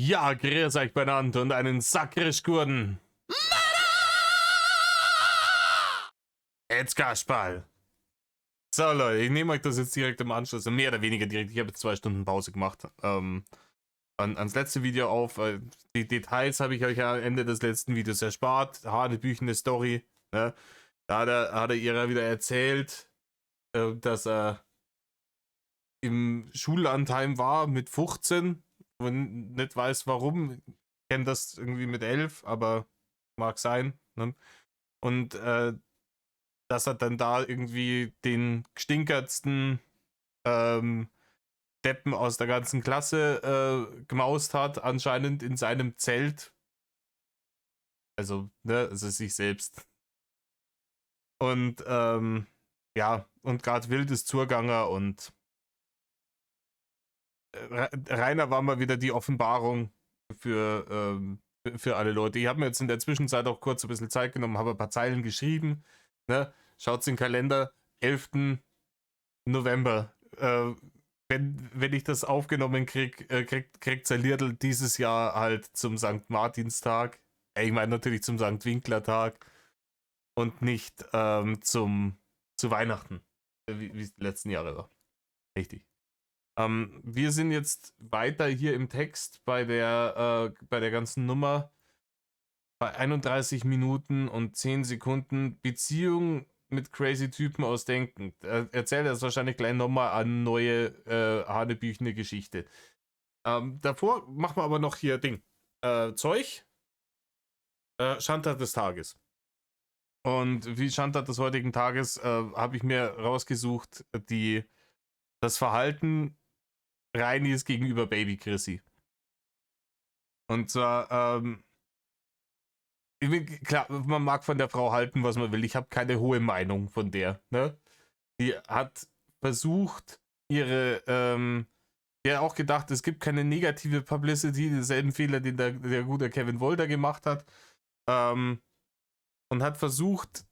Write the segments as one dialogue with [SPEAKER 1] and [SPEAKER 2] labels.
[SPEAKER 1] Ja, grüß euch beieinander und einen Sakrisch-Gurden. Jetzt Kasperl. So Leute, ich nehme euch das jetzt direkt im Anschluss, mehr oder weniger direkt, ich habe jetzt 2 Stunden Pause gemacht, ans letzte Video auf. Die Details habe ich euch ja am Ende des letzten Videos erspart. Hanebüchene Story, ne? Da hat er ihr wieder erzählt, dass er im Schullandheim war mit 15 und nicht weiß warum. Ich kenne das irgendwie mit 11, aber mag sein. Ne? Und dass er dann da irgendwie den gestinkertsten ähm, Deppen aus der ganzen Klasse gemaust hat, anscheinend in seinem Zelt. Also sich selbst. Und ja, und gerade wild ist Zuganger und Rainer war mal wieder die Offenbarung für alle Leute. Ich habe mir jetzt in der Zwischenzeit auch kurz ein bisschen Zeit genommen, habe ein paar Zeilen geschrieben. Ne? Schaut's in den Kalender, 11. November. Wenn ich das aufgenommen kriegt Zerlierdl dieses Jahr halt zum St. Martinstag. Ich meine natürlich zum St. Winklertag und nicht zu Weihnachten, wie es die letzten Jahre war. Richtig. Wir sind jetzt weiter hier im Text bei der ganzen Nummer. Bei 31 Minuten und 10 Sekunden Beziehung mit crazy Typen ausdenken. Erzählt er es wahrscheinlich gleich nochmal an neue hanebüchene Geschichte. Davor machen wir aber noch hier Ding. Zeug. Schandtat des Tages. Und wie Schandtat des heutigen Tages habe ich mir rausgesucht, das Verhalten Reinis gegenüber Baby Chrissy. Und zwar, klar, man mag von der Frau halten, was man will. Ich habe keine hohe Meinung von der. Ne? Die hat versucht, die hat auch gedacht, es gibt keine negative Publicity, denselben Fehler, den der gute Kevin Wolter gemacht hat. Und hat versucht,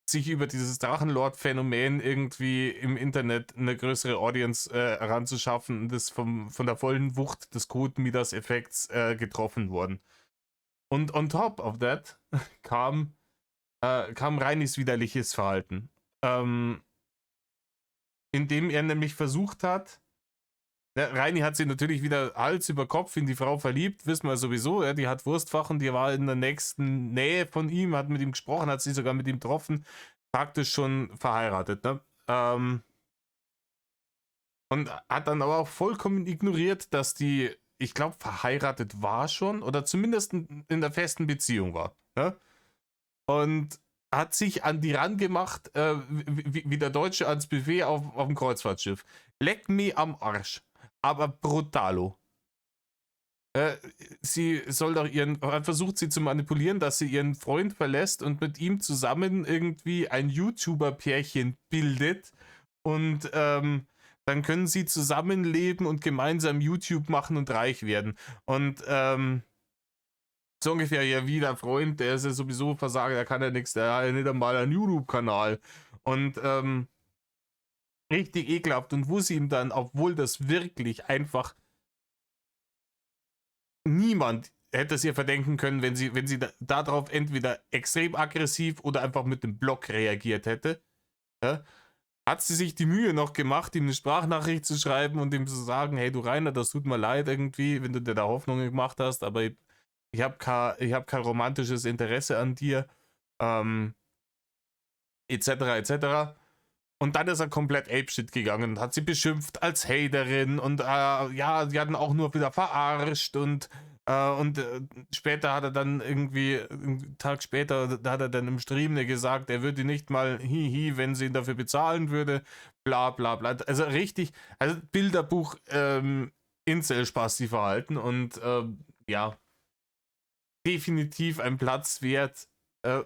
[SPEAKER 1] sich über dieses Drachenlord-Phänomen irgendwie im Internet eine größere Audience heranzuschaffen und ist von der vollen Wucht des Code Midas-Effekts getroffen worden. Und on top of that kam Reinis widerliches Verhalten. Indem er nämlich versucht hat, Reini hat sich natürlich wieder Hals über Kopf in die Frau verliebt, wissen wir sowieso, ja, die hat Wurstfach und die war in der nächsten Nähe von ihm, hat mit ihm gesprochen, hat sich sogar mit ihm getroffen, praktisch schon verheiratet, ne? Und hat dann aber auch vollkommen ignoriert, dass die, ich glaube, verheiratet war schon oder zumindest in der festen Beziehung war, ne? Und hat sich an die rangemacht, wie der Deutsche ans Buffet auf dem Kreuzfahrtschiff. Leck me am Arsch. Aber brutalo. Sie soll doch hat versucht, sie zu manipulieren, dass sie ihren Freund verlässt und mit ihm zusammen irgendwie ein YouTuber-Pärchen bildet. Und dann können sie zusammenleben und gemeinsam YouTube machen und reich werden. Und so ungefähr, ja, wie der Freund, der ist ja sowieso Versager, der kann ja nichts, der hat ja nicht einmal einen YouTube-Kanal. Und richtig ekelhaft. Und wo sie ihm dann, obwohl das wirklich einfach niemand hätte es ihr verdenken können, wenn sie darauf entweder extrem aggressiv oder einfach mit dem Block reagiert hätte, ja, hat sie sich die Mühe noch gemacht, ihm eine Sprachnachricht zu schreiben und ihm zu sagen, hey du Rainer, das tut mir leid irgendwie, wenn du dir da Hoffnungen gemacht hast, aber ich habe kein romantisches Interesse an dir, etc. etc. Und dann ist er komplett apeshit gegangen und hat sie beschimpft als Haterin und ja, sie hatten auch nur wieder verarscht und später hat er dann irgendwie, einen Tag später, da hat er dann im Stream gesagt, er würde nicht mal hihi, wenn sie ihn dafür bezahlen würde, bla bla bla. Also richtig, also Bilderbuch Incel-Spasti-Verhalten und ja, definitiv ein Platz wert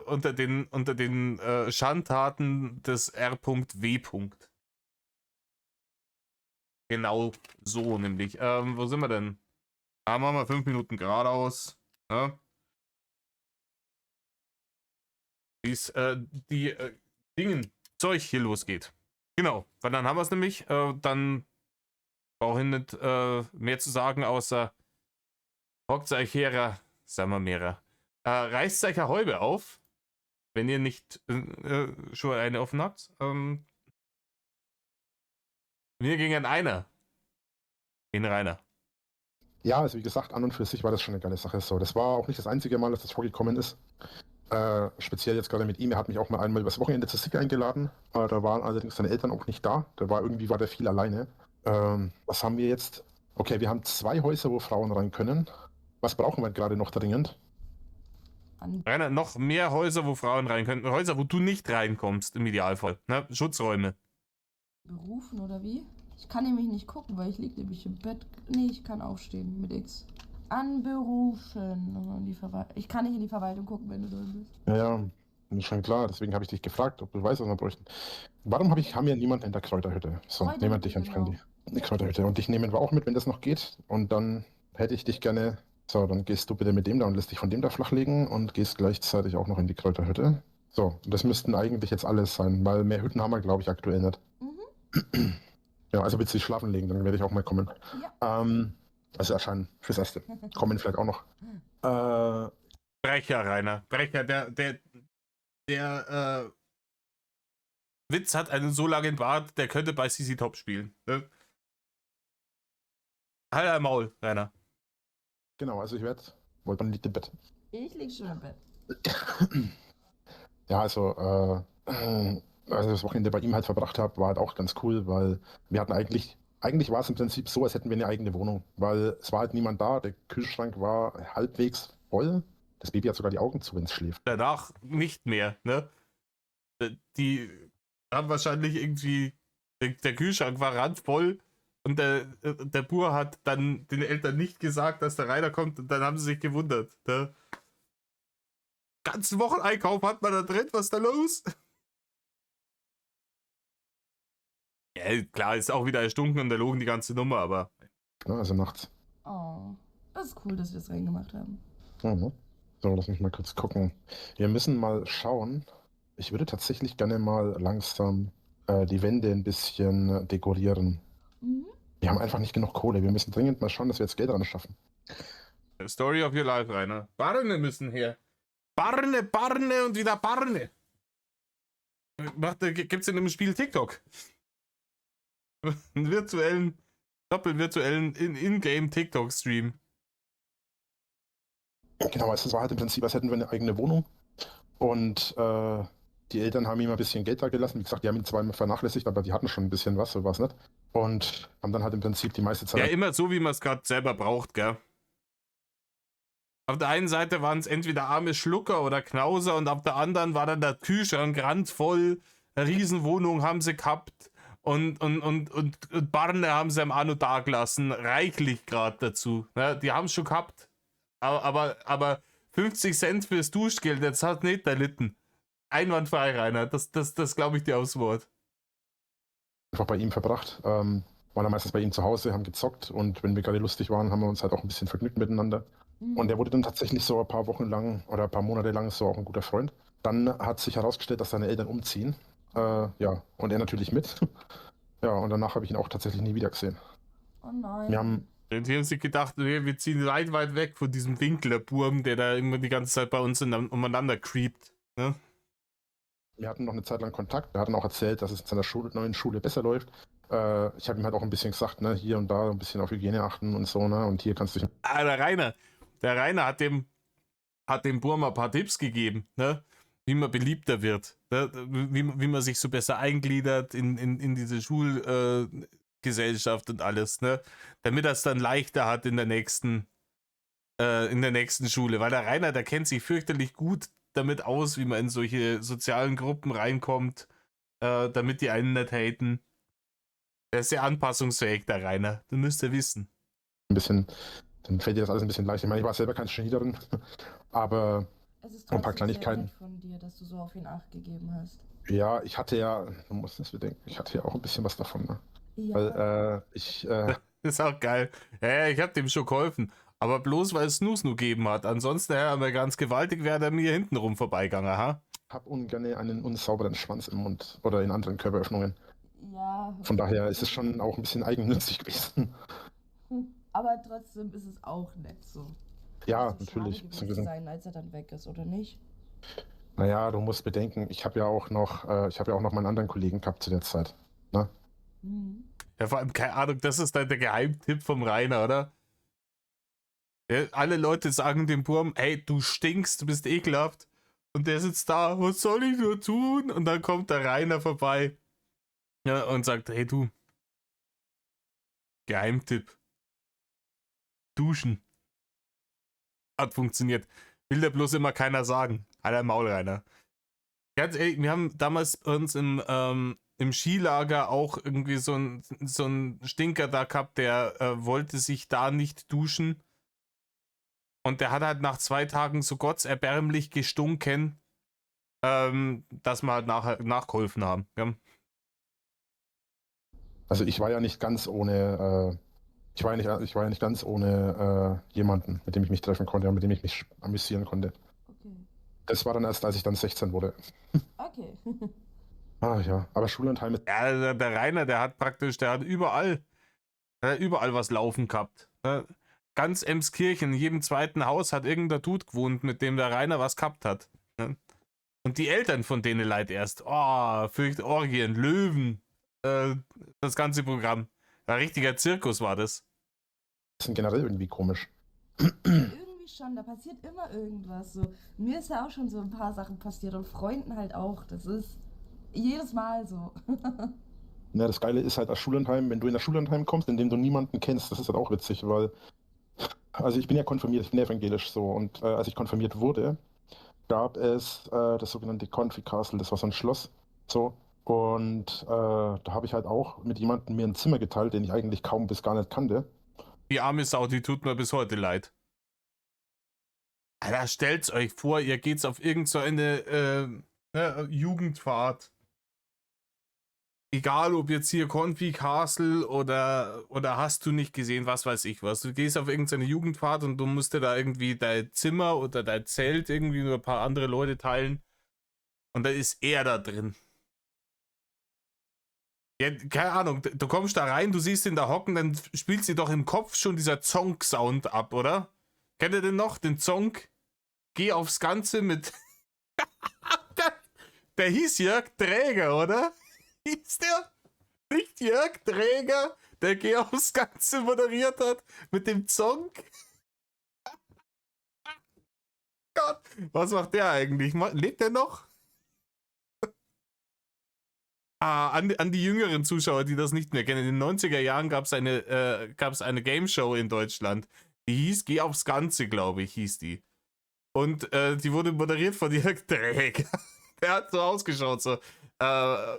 [SPEAKER 1] unter den Schandtaten des R.W. Genau so nämlich. Wo sind wir denn? Machen wir 5 Minuten geradeaus. Ja? Bis die Dingen, Zeug hier losgeht. Genau, weil dann haben wir es nämlich. Dann brauche ich nicht mehr zu sagen, außer Hockt euch her, sagen wir mehrer. Reißt euch eine Häube auf, wenn ihr nicht schon eine offen habt. Wir gingen einer. In Rainer.
[SPEAKER 2] Ja, also wie gesagt, an und für sich war das schon eine geile Sache. So, das war auch nicht das einzige Mal, dass das vorgekommen ist. Speziell jetzt gerade mit ihm. Er hat mich auch mal einmal übers Wochenende zur Sick eingeladen. Da waren allerdings seine Eltern auch nicht da. War der viel alleine. Was haben wir jetzt? Okay, wir haben 2 Häuser, wo Frauen rein können. Was brauchen wir gerade noch dringend?
[SPEAKER 1] Rainer, noch mehr Häuser, wo Frauen rein können. Häuser, wo du nicht reinkommst, im Idealfall. Ne? Schutzräume.
[SPEAKER 3] Berufen oder wie? Ich kann nämlich nicht gucken, weil ich liege nämlich im Bett. Nee, ich kann aufstehen mit X. Anberufen. Ich kann nicht in die Verwaltung gucken, wenn du drin bist.
[SPEAKER 2] Ja, ist schon klar. Deswegen habe ich dich gefragt, ob du weißt, was wir bräuchten. Warum haben wir niemanden in der Kräuterhütte? So,
[SPEAKER 3] Kräuterhütte,
[SPEAKER 2] nehmen wir dich an
[SPEAKER 3] genau.
[SPEAKER 2] Fremdi. Die Kräuterhütte. Und dich nehmen wir auch mit, wenn das noch geht. Und dann hätte ich dich gerne. So, dann gehst du bitte mit dem da und lässt dich von dem da flachlegen und gehst gleichzeitig auch noch in die Kräuterhütte. So, das müssten eigentlich jetzt alles sein, weil mehr Hütten haben wir, glaube ich, aktuell nicht.
[SPEAKER 3] Mhm.
[SPEAKER 2] Ja, also willst du dich schlafen legen, dann werde ich auch mal kommen.
[SPEAKER 3] Ja.
[SPEAKER 2] Also erscheinen fürs Erste. Kommen vielleicht auch noch.
[SPEAKER 1] Brecher, Rainer. Brecher, der Witz hat einen so langen Bart, der könnte bei CC Top spielen. Ne? Halt ein Maul, Rainer.
[SPEAKER 2] Genau, also wann liegt im Bett?
[SPEAKER 3] Ich lieg schon im Bett.
[SPEAKER 2] Ja, also das Wochenende bei ihm halt verbracht habe, war halt auch ganz cool, weil wir hatten eigentlich war es im Prinzip so, als hätten wir eine eigene Wohnung, weil es war halt niemand da, der Kühlschrank war halbwegs voll, das Baby hat sogar die Augen zu, wenn es schläft.
[SPEAKER 1] Danach nicht mehr, ne? Die haben wahrscheinlich irgendwie, der Kühlschrank war randvoll und der Bur hat dann den Eltern nicht gesagt, dass der Rainer kommt und dann haben sie sich gewundert. Ne? Ganzen Wocheneinkauf hat man da drin, was ist da los? Ja, klar, ist auch wieder erstunken und erlogen die ganze Nummer, aber.
[SPEAKER 2] Ja, also nachts.
[SPEAKER 3] Oh, das ist cool, dass wir das reingemacht haben.
[SPEAKER 2] Mhm. So, lass mich mal kurz gucken. Wir müssen mal schauen. Ich würde tatsächlich gerne mal langsam die Wände ein bisschen dekorieren.
[SPEAKER 3] Mhm.
[SPEAKER 2] Wir haben einfach nicht genug Kohle. Wir müssen dringend mal schauen, dass wir jetzt Geld ran schaffen.
[SPEAKER 1] Story of your life, Rainer. Barne müssen her. Barne, Barne und wieder Barne. Gibt's in dem Spiel TikTok? Einen virtuellen, doppelvirtuellen In-Game TikTok-Stream.
[SPEAKER 2] Genau, also es war halt im Prinzip, als hätten wir eine eigene Wohnung. Und die Eltern haben ihm ein bisschen Geld da gelassen. Wie gesagt, die haben ihn zwar vernachlässigt, aber die hatten schon ein bisschen was, so war es nicht. Und haben dann halt im Prinzip die meiste Zeit.
[SPEAKER 1] Ja, immer so, wie man es gerade selber braucht, gell? Auf der einen Seite waren es entweder arme Schlucker oder Knauser und auf der anderen war dann der Kühlschrank randvoll. Eine Riesenwohnung haben sie gehabt und Barne haben sie am Anno dagelassen. Reichlich gerade dazu. Ja, die haben es schon gehabt. Aber 50 Cent fürs Duschgeld, jetzt hat nicht der Litten. Einwandfrei, Rainer. Das glaube ich dir aufs Wort.
[SPEAKER 2] Einfach bei ihm verbracht. Waren dann meistens bei ihm zu Hause, haben gezockt und wenn wir gerade lustig waren, haben wir uns halt auch ein bisschen vergnügt miteinander. Und er wurde dann tatsächlich so ein paar Wochen lang oder ein paar Monate lang so auch ein guter Freund. Dann hat sich herausgestellt, dass seine Eltern umziehen. Ja, und er natürlich mit. Ja, und danach habe ich ihn auch tatsächlich nie wieder gesehen.
[SPEAKER 3] Oh nein.
[SPEAKER 2] Wir haben
[SPEAKER 1] Und die haben sich gedacht, wir ziehen weit weg von diesem Winklerburm, der da immer die ganze Zeit bei uns umeinander creept. Ne?
[SPEAKER 2] Wir hatten noch eine Zeit lang Kontakt. Er hat dann auch erzählt, dass es in seiner neuen Schule besser läuft. Ich habe ihm halt auch ein bisschen gesagt, ne, hier und da ein bisschen auf Hygiene achten und so, ne? Und hier kannst du dich.
[SPEAKER 1] Ah, der Rainer hat dem Burm ein paar Tipps gegeben, ne? Wie man beliebter wird, ne? Wie man sich so besser eingliedert in diese Schulgesellschaft und alles, ne? Damit er es dann leichter hat in der nächsten Schule. Weil der Rainer, der kennt sich fürchterlich gut damit aus, wie man in solche sozialen Gruppen reinkommt, damit die einen nicht haten. Der ist sehr anpassungsfähig, der Rainer. Du müsst ja wissen.
[SPEAKER 2] Ein bisschen, dann fällt dir das alles ein bisschen leichter. Ich meine, ich war selber kein Genie darin, aber
[SPEAKER 3] Es ist
[SPEAKER 2] ein paar
[SPEAKER 3] trotzdem sehr
[SPEAKER 2] Kleinigkeiten.
[SPEAKER 3] nett von dir, dass du so auf ihn Acht gegeben hast.
[SPEAKER 2] Ja, ich hatte ja, du musst es bedenken, ich hatte ja auch ein bisschen was davon, ne?
[SPEAKER 3] Ja.
[SPEAKER 2] Weil
[SPEAKER 1] Ist auch geil. Ja, ich hab dem schon geholfen. Aber bloß, weil es Snoo gegeben hat. Ansonsten, ja, aber ganz gewaltig wäre der mir hintenrum vorbeigegangen, ha?
[SPEAKER 2] habe ungern einen unsauberen Schwanz im Mund oder in anderen Körperöffnungen.
[SPEAKER 3] Ja.
[SPEAKER 2] Von daher ist es schon auch ein bisschen eigennützig gewesen.
[SPEAKER 3] Aber trotzdem ist es auch nett so.
[SPEAKER 2] Ja,
[SPEAKER 3] Muss doch schade
[SPEAKER 2] natürlich.
[SPEAKER 3] gewesen sein, als er dann weg ist, oder nicht?
[SPEAKER 2] Naja, du musst bedenken, ich habe ja auch noch meinen anderen Kollegen gehabt zu der Zeit. Ne?
[SPEAKER 3] Mhm.
[SPEAKER 1] Ja, vor allem, keine Ahnung, das ist dann der Geheimtipp vom Rainer, oder? Ja, alle Leute sagen dem Burm, hey, du stinkst, du bist ekelhaft. Und der sitzt da, was soll ich nur tun? Und dann kommt der Rainer vorbei, ja, und sagt, hey du, Geheimtipp, duschen. Hat funktioniert. Will der bloß immer keiner sagen. Alter Maul, Rainer. Ganz ehrlich, wir haben damals bei uns im Skilager auch irgendwie so ein Stinker da gehabt, der wollte sich da nicht duschen. Und der hat halt nach 2 Tagen so gottserbärmlich gestunken, dass wir halt nachgeholfen haben. Ja.
[SPEAKER 2] Also ich war ja nicht ganz ohne, ich war ja nicht ganz ohne jemanden, mit dem ich mich treffen konnte und mit dem ich mich amüsieren konnte.
[SPEAKER 3] Okay.
[SPEAKER 2] Das war dann erst, als ich dann 16 wurde.
[SPEAKER 3] Okay.
[SPEAKER 2] Ah ja, aber Schullandheim ist
[SPEAKER 1] Ja, der Rainer, der hat überall was laufen gehabt. Ne? Ganz Emskirchen, in jedem zweiten Haus hat irgendein Dude gewohnt, mit dem der Rainer was gehabt hat. Ne? Und die Eltern von denen leid erst. Oh, fürcht Orgien, Löwen, das ganze Programm. Ein richtiger Zirkus war das.
[SPEAKER 2] generell irgendwie komisch.
[SPEAKER 3] Irgendwie schon, da passiert immer irgendwas. So, mir ist ja auch schon so ein paar Sachen passiert und Freunden halt auch. Das ist jedes Mal so.
[SPEAKER 2] Ja, das Geile ist halt das Schullandheim, wenn du in das Schullandheim kommst, in dem du niemanden kennst, das ist halt auch witzig, weil, also ich bin ja konfirmiert, ich bin evangelisch so, und als ich konfirmiert wurde, gab es das sogenannte Confy Castle, das war so ein Schloss, so, und da habe ich halt auch mit jemandem mir ein Zimmer geteilt, den ich eigentlich kaum bis gar nicht kannte.
[SPEAKER 1] Die arme Sau, die tut mir bis heute leid. Alter, stellt's euch vor, ihr geht's auf irgendeine Jugendfahrt. Egal, ob jetzt hier Confy Castle oder hast du nicht gesehen, was weiß ich was. Du gehst auf irgendeine Jugendfahrt und du musst dir da irgendwie dein Zimmer oder dein Zelt irgendwie nur ein paar andere Leute teilen. Und da ist er da drin. Ja, keine Ahnung, du kommst da rein, du siehst ihn da hocken, dann spielt sie doch im Kopf schon dieser Zonk-Sound ab, oder? Kennt ihr den noch, den Zonk? Geh aufs Ganze mit... der hieß Jörg Träger, oder? Hieß der? Nicht Jörg Träger, der Geh aufs Ganze moderiert hat mit dem Zonk? Gott, was macht der eigentlich? Lebt der noch? An die jüngeren Zuschauer, die das nicht mehr kennen. In den 90er Jahren gab es eine Game Show in Deutschland. Die hieß Geh aufs Ganze, glaube ich, hieß die. Und die wurde moderiert von Jörg Träger. Der hat so ausgeschaut, so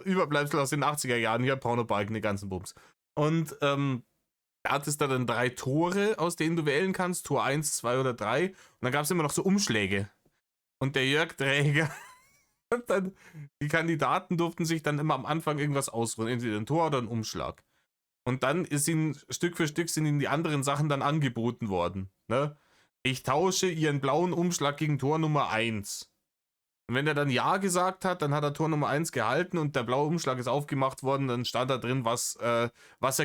[SPEAKER 1] Überbleibsel aus den 80er Jahren, hier Pornobalken, die ganzen Bums. Und er hat es da dann 3 Tore, aus denen du wählen kannst, Tor 1, 2 oder 3. Und dann gab es immer noch so Umschläge. Und der Jörg Träger, dann, die Kandidaten durften sich dann immer am Anfang irgendwas ausruhen, entweder ein Tor oder ein Umschlag. Und dann ist ihnen Stück für Stück sind ihnen die anderen Sachen dann angeboten worden. Ne? Ich tausche ihren blauen Umschlag gegen Tor Nummer 1. Und wenn er dann Ja gesagt hat, dann hat er Tor Nummer 1 gehalten und der blaue Umschlag ist aufgemacht worden, dann stand da drin, was er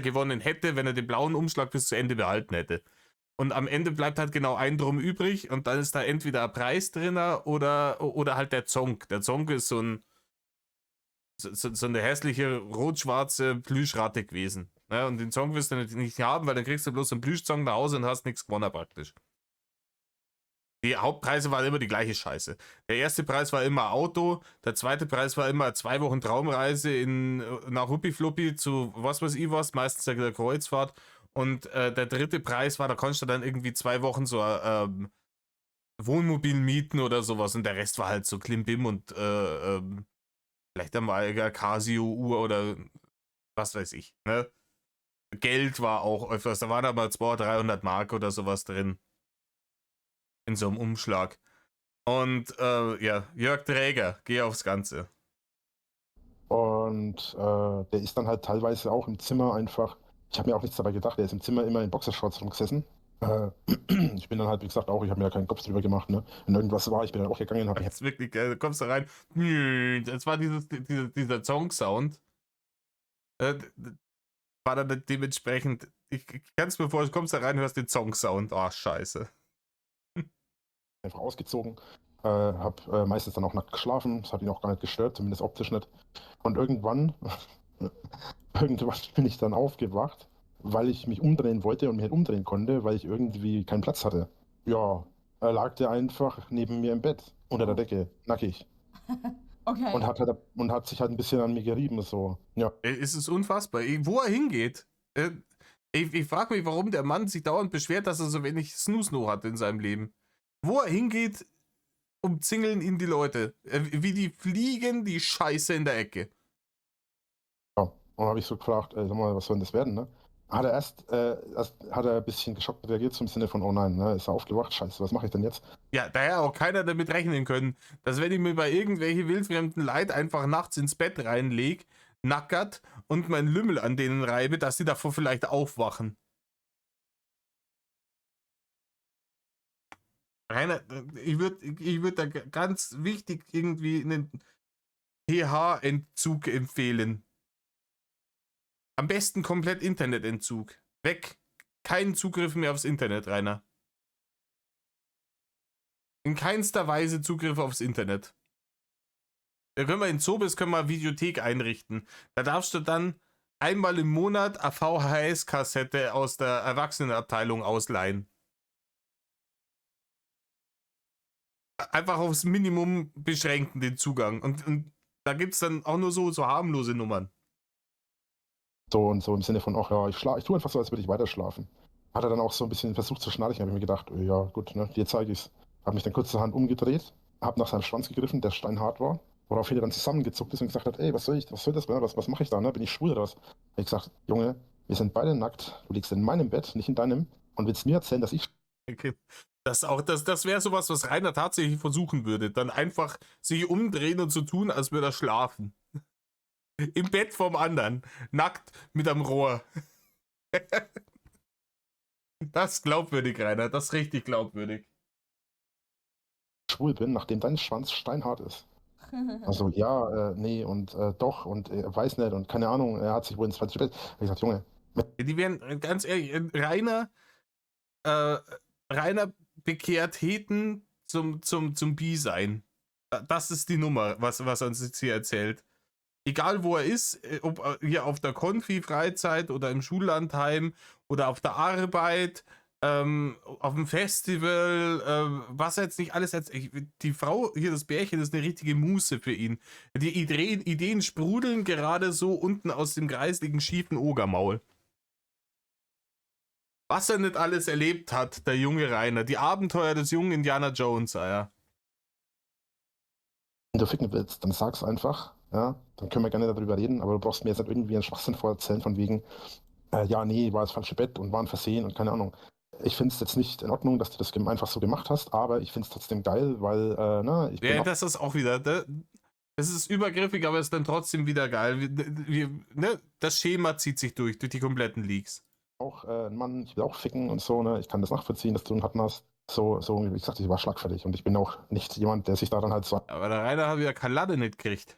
[SPEAKER 1] gewonnen hätte, wenn er den blauen Umschlag bis zu Ende behalten hätte. Und am Ende bleibt halt genau ein Drum übrig und dann ist da entweder ein Preis drin oder halt der Zonk. Der Zonk ist so eine hässliche rot-schwarze Plüschratte gewesen. Ja, und den Zonk wirst du nicht haben, weil dann kriegst du bloß einen Plüschzonk nach Hause und hast nichts gewonnen praktisch. Die Hauptpreise waren immer die gleiche Scheiße. Der erste Preis war immer Auto, der zweite Preis war immer 2 Wochen Traumreise nach Huppi-Fluppi zu was weiß ich was, meistens der Kreuzfahrt. Und der dritte Preis war, da konntest du dann irgendwie 2 Wochen so Wohnmobil mieten oder sowas. Und der Rest war halt so Klimbim und vielleicht einmal eine Casio-Uhr oder was weiß ich. Ne? Geld war auch öfters, da waren aber 200, 300 Mark oder sowas drin. In so einem Umschlag. Und ja, Jörg Träger, geh aufs Ganze.
[SPEAKER 2] Und der ist dann halt teilweise auch im Zimmer einfach, ich habe mir auch nichts dabei gedacht, der ist im Zimmer immer in Boxershorts rumgesessen. Ich bin dann halt, wie gesagt, auch, ich habe mir da keinen Kopf drüber gemacht, ne? Wenn irgendwas war, ich bin dann auch gegangen, habe
[SPEAKER 1] Das ist wirklich geil, du kommst da rein, das war dieser Song-Sound. War dann dementsprechend, ich kann es mir vorstellen, du kommst da rein, hörst den Song-Sound, oh scheiße.
[SPEAKER 2] einfach ausgezogen. Habe meistens dann auch nackt geschlafen. Das hat ihn auch gar nicht gestört, zumindest optisch nicht. Und irgendwann bin ich dann aufgewacht, weil ich mich umdrehen wollte und mich nicht umdrehen konnte, weil ich irgendwie keinen Platz hatte. Ja, er lag der einfach neben mir im Bett, unter der
[SPEAKER 3] Oh.
[SPEAKER 2] Decke, nackig.
[SPEAKER 3] Okay.
[SPEAKER 2] Und hat sich halt ein bisschen an mir gerieben, so. Ja,
[SPEAKER 1] Es ist unfassbar. Wo er hingeht. Ich frage mich, warum der Mann sich dauernd beschwert, dass er so wenig Snooze-No hat in seinem Leben. Wo er hingeht, umzingeln ihn die Leute. Wie die fliegen die Scheiße in der Ecke.
[SPEAKER 2] ja. Und dann habe ich so gefragt, sag mal, was soll denn das werden, ne? Erst hat er ein bisschen geschockt reagiert, so im Sinne von, oh nein, ne, ist er aufgewacht, scheiße, was mache ich denn jetzt?
[SPEAKER 1] Ja, daher auch keiner damit rechnen können, dass wenn ich mir bei irgendwelche wildfremden Leid einfach nachts ins Bett reinleg, nackert und mein Lümmel an denen reibe, dass die davor vielleicht aufwachen. Rainer, ich würd da ganz wichtig irgendwie einen pH-Entzug empfehlen. Am besten komplett Internetentzug. Weg. Keinen Zugriff mehr aufs Internet, Rainer. In keinster Weise Zugriff aufs Internet. Da können wir in Zobis können wir eine Videothek einrichten. Da darfst du dann einmal im Monat eine VHS-Kassette aus der Erwachsenenabteilung ausleihen. Einfach aufs Minimum beschränken den Zugang. Und da gibt es dann auch nur so harmlose Nummern.
[SPEAKER 2] So und so im Sinne von, ach ja, ich tue einfach so, als würde ich weiter schlafen. Hat er dann auch so ein bisschen versucht zu schnarchen, habe ich mir gedacht, ja gut, ne, dir zeige ich's. Habe mich dann kurzerhand umgedreht, habe nach seinem Schwanz gegriffen, der steinhart war, woraufhin er dann zusammengezuckt ist und gesagt hat, ey, was soll das, ne? Was mache ich da, ne? Bin ich schwul oder was? Hab ich gesagt, Junge, wir sind beide nackt, du liegst in meinem Bett, nicht in deinem, und willst mir erzählen, dass ich
[SPEAKER 1] Okay. Das wäre sowas, was Rainer tatsächlich versuchen würde. Dann einfach sich umdrehen und so tun, als würde er schlafen. Im Bett vom anderen. Nackt mit am Rohr. Das ist glaubwürdig, Rainer. Das ist richtig glaubwürdig.
[SPEAKER 2] schwul bin, nachdem dein Schwanz steinhart ist. Also ja, nee und doch und weiß nicht und keine Ahnung, er hat sich wohl ins falsche Bett. Hab ich gesagt, Junge,
[SPEAKER 1] Die wären, ganz ehrlich, äh, Rainer bekehrt Heten zum Bi-Sein. Das ist die Nummer, was er uns jetzt hier erzählt. Egal wo er ist, ob hier auf der Konfi-Freizeit oder im Schullandheim oder auf der Arbeit, auf dem Festival, was er jetzt nicht alles erzählt. Die Frau, hier das Bärchen, ist eine richtige Muße für ihn. Die Ideen sprudeln gerade so unten aus dem kreisligen, schiefen Ogermaul. Was er nicht alles erlebt hat, der junge Rainer. Die Abenteuer des jungen Indiana Jones, ja.
[SPEAKER 2] wenn du ficken willst, dann sag's einfach, ja, dann können wir gerne darüber reden, aber du brauchst mir jetzt nicht irgendwie einen Schwachsinn vorerzählen von wegen, ja, nee, war das falsche Bett und war ein Versehen und keine Ahnung. Ich finde es jetzt nicht in Ordnung, dass du das einfach so gemacht hast, aber ich finde es trotzdem geil, weil, ich bin
[SPEAKER 1] Ja, das ist auch wieder. Das ist übergriffig, aber ist dann trotzdem wieder geil. Ne? Das Schema zieht sich durch die kompletten Leaks.
[SPEAKER 2] auch ein Mann, ich will auch ficken und so, ne, ich kann das nachvollziehen, dass du einen hatten hast. So, wie gesagt, ich war schlagfertig und ich bin auch nicht jemand, der sich daran halt so
[SPEAKER 1] Aber der Rainer hat wieder keine Lade nicht gekriegt.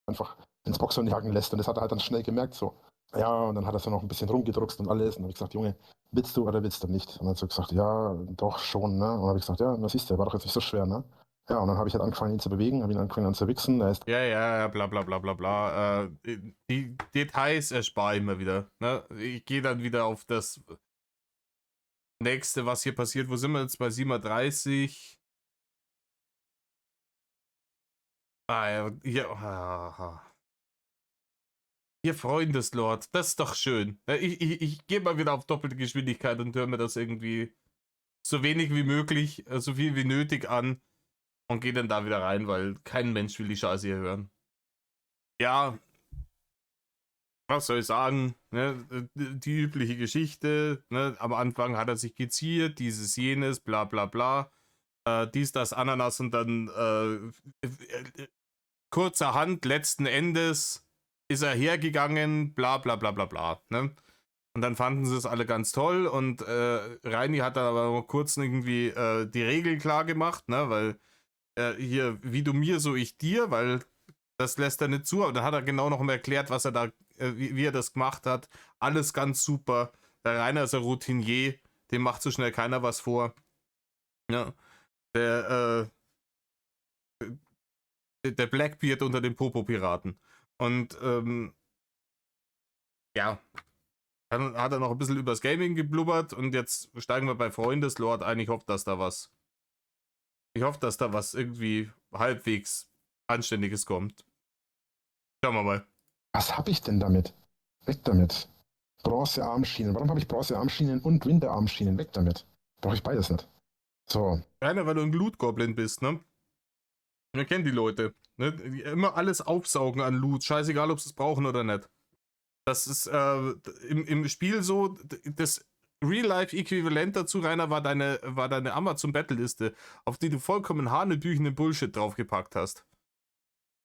[SPEAKER 2] einfach ins Boxhorn jagen lässt. Und das hat er halt dann schnell gemerkt, so. Ja, und dann hat er so noch ein bisschen rumgedruckst und alles. Und dann habe ich gesagt, Junge, willst du oder willst du nicht? Und dann hat er so gesagt, ja, doch schon, ne? Und dann habe ich gesagt, ja, was siehst du, war doch jetzt nicht so schwer, ne? Ja, und dann habe ich halt angefangen, ihn zu bewegen, habe ihn angefangen an zu wichsen. Er ist
[SPEAKER 1] Ja, bla bla bla bla bla. Die Details erspare ich mir wieder. Ne? Ich gehe dann wieder auf das nächste, was hier passiert. Wo sind wir jetzt? Bei 37. Ja, hier. Ihr Freundeslord, das ist doch schön. Ich gehe mal wieder auf doppelte Geschwindigkeit und höre mir das irgendwie so wenig wie möglich, so viel wie nötig an und gehe dann da wieder rein, weil kein Mensch will die Scheiße hier hören. Ja, was soll ich sagen? Ne? Die übliche Geschichte. Ne? Am Anfang hat er sich geziert, dieses, jenes, bla bla bla. Dies, das, Ananas und dann kurzerhand, letzten Endes ist er hergegangen, bla bla bla bla bla. Ne? Und dann fanden sie es alle ganz toll und Reini hat dann aber noch kurz irgendwie die Regel klar gemacht, ne? Weil hier, wie du mir, so ich dir, weil das lässt er nicht zu. Aber dann hat er genau noch mal erklärt, was er da, wie er das gemacht hat. Alles ganz super. Der Rainer ist ein Routinier, dem macht so schnell keiner was vor. Ja. Der, der Blackbeard unter den Popo-Piraten. Und ja, dann hat er noch ein bisschen übers Gaming geblubbert und jetzt steigen wir bei Freundeslord ein. Ich hoffe, dass da was irgendwie halbwegs Anständiges kommt. Schauen wir mal.
[SPEAKER 2] Was habe ich denn damit? Weg damit. Bronzearmschienen. Warum habe ich Bronzearmschienen und Winterarmschienen? Weg damit. Brauche ich beides nicht. So.
[SPEAKER 1] Keiner, weil du ein Loot-Goblin bist, ne? Wir kennen die Leute. Ne? Die immer alles aufsaugen an Loot. Scheißegal, ob sie es brauchen oder nicht. Das ist im Spiel so, das Real-Life-Äquivalent dazu, Rainer, war deine Amazon-Battle-Liste, auf die du vollkommen hanebüchenden Bullshit draufgepackt hast.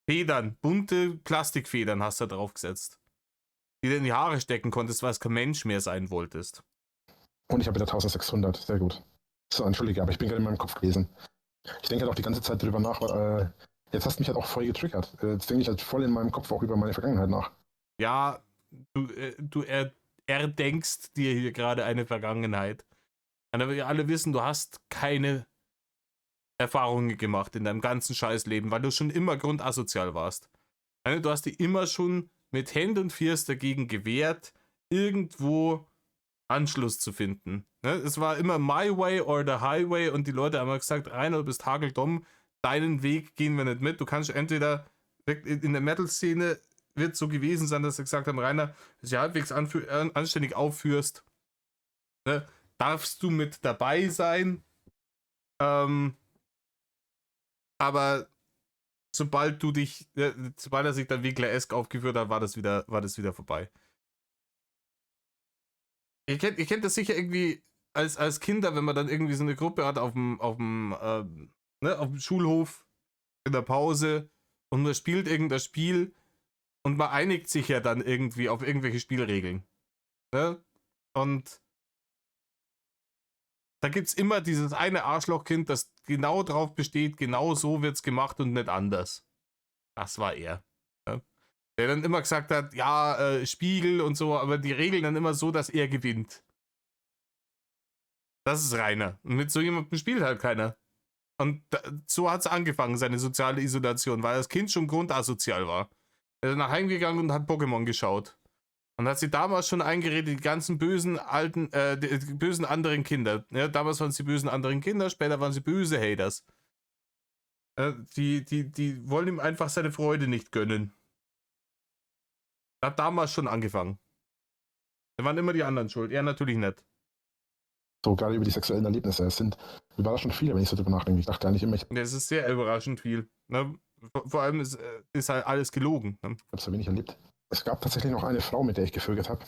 [SPEAKER 1] Federn, bunte Plastikfedern hast du da draufgesetzt. Die du in die Haare stecken konntest, weil es kein Mensch mehr sein wolltest.
[SPEAKER 2] Und ich habe wieder 1600. Sehr gut. So, entschuldige, aber ich bin gerade in meinem Kopf gewesen. Ich denke halt auch die ganze Zeit drüber nach, weil jetzt hast du mich halt auch voll getriggert. Jetzt denke ich halt voll in meinem Kopf auch über meine Vergangenheit nach.
[SPEAKER 1] Ja, du erdenkst dir hier gerade eine Vergangenheit. Aber wir alle wissen, du hast keine Erfahrungen gemacht in deinem ganzen Scheißleben, weil du schon immer grundasozial warst. Du hast dich immer schon mit Händen und Füßen dagegen gewehrt, irgendwo Anschluss zu finden. Es war immer my way or the highway und die Leute haben gesagt, Rainer, du bist hageldumm, deinen Weg gehen wir nicht mit. Du kannst entweder in der Metal-Szene wird so gewesen sein, dass sie gesagt haben, Rainer, dass du halbwegs anständig aufführst, ne, darfst du mit dabei sein. Aber sobald er sich dann Winkler-esk aufgeführt hat, war das wieder vorbei. Ihr kennt das sicher irgendwie als Kinder, wenn man dann irgendwie so eine Gruppe hat auf dem Schulhof in der Pause und man spielt irgendein Spiel und man einigt sich ja dann irgendwie auf irgendwelche Spielregeln. Ne? Und da gibt es immer dieses eine Arschlochkind, das genau drauf besteht, genau so wird's gemacht und nicht anders. Das war er. Ja? Der dann immer gesagt hat, ja, Spiegel und so, aber die Regeln dann immer so, dass er gewinnt. Das ist Rainer. Und mit so jemandem spielt halt keiner. Und so hat es angefangen, seine soziale Isolation, weil das Kind schon grundasozial war. Er ist nach Hause gegangen und hat Pokémon geschaut. Und hat sie damals schon eingeredet, die ganzen bösen die bösen anderen Kinder. Ja, damals waren es die bösen anderen Kinder, später waren sie böse Haters. Die wollen ihm einfach seine Freude nicht gönnen. Hat damals schon angefangen. Da waren immer die anderen schuld, er natürlich nicht.
[SPEAKER 2] So, gerade über die sexuellen Erlebnisse. Es sind überraschend viele, wenn ich so drüber nachdenke. Ich dachte eigentlich immer,
[SPEAKER 1] Es ist sehr überraschend viel. Ne? Vor allem ist halt alles gelogen. Ne?
[SPEAKER 2] Ich habe so wenig erlebt. Es gab tatsächlich noch eine Frau, mit der ich gevögelt habe.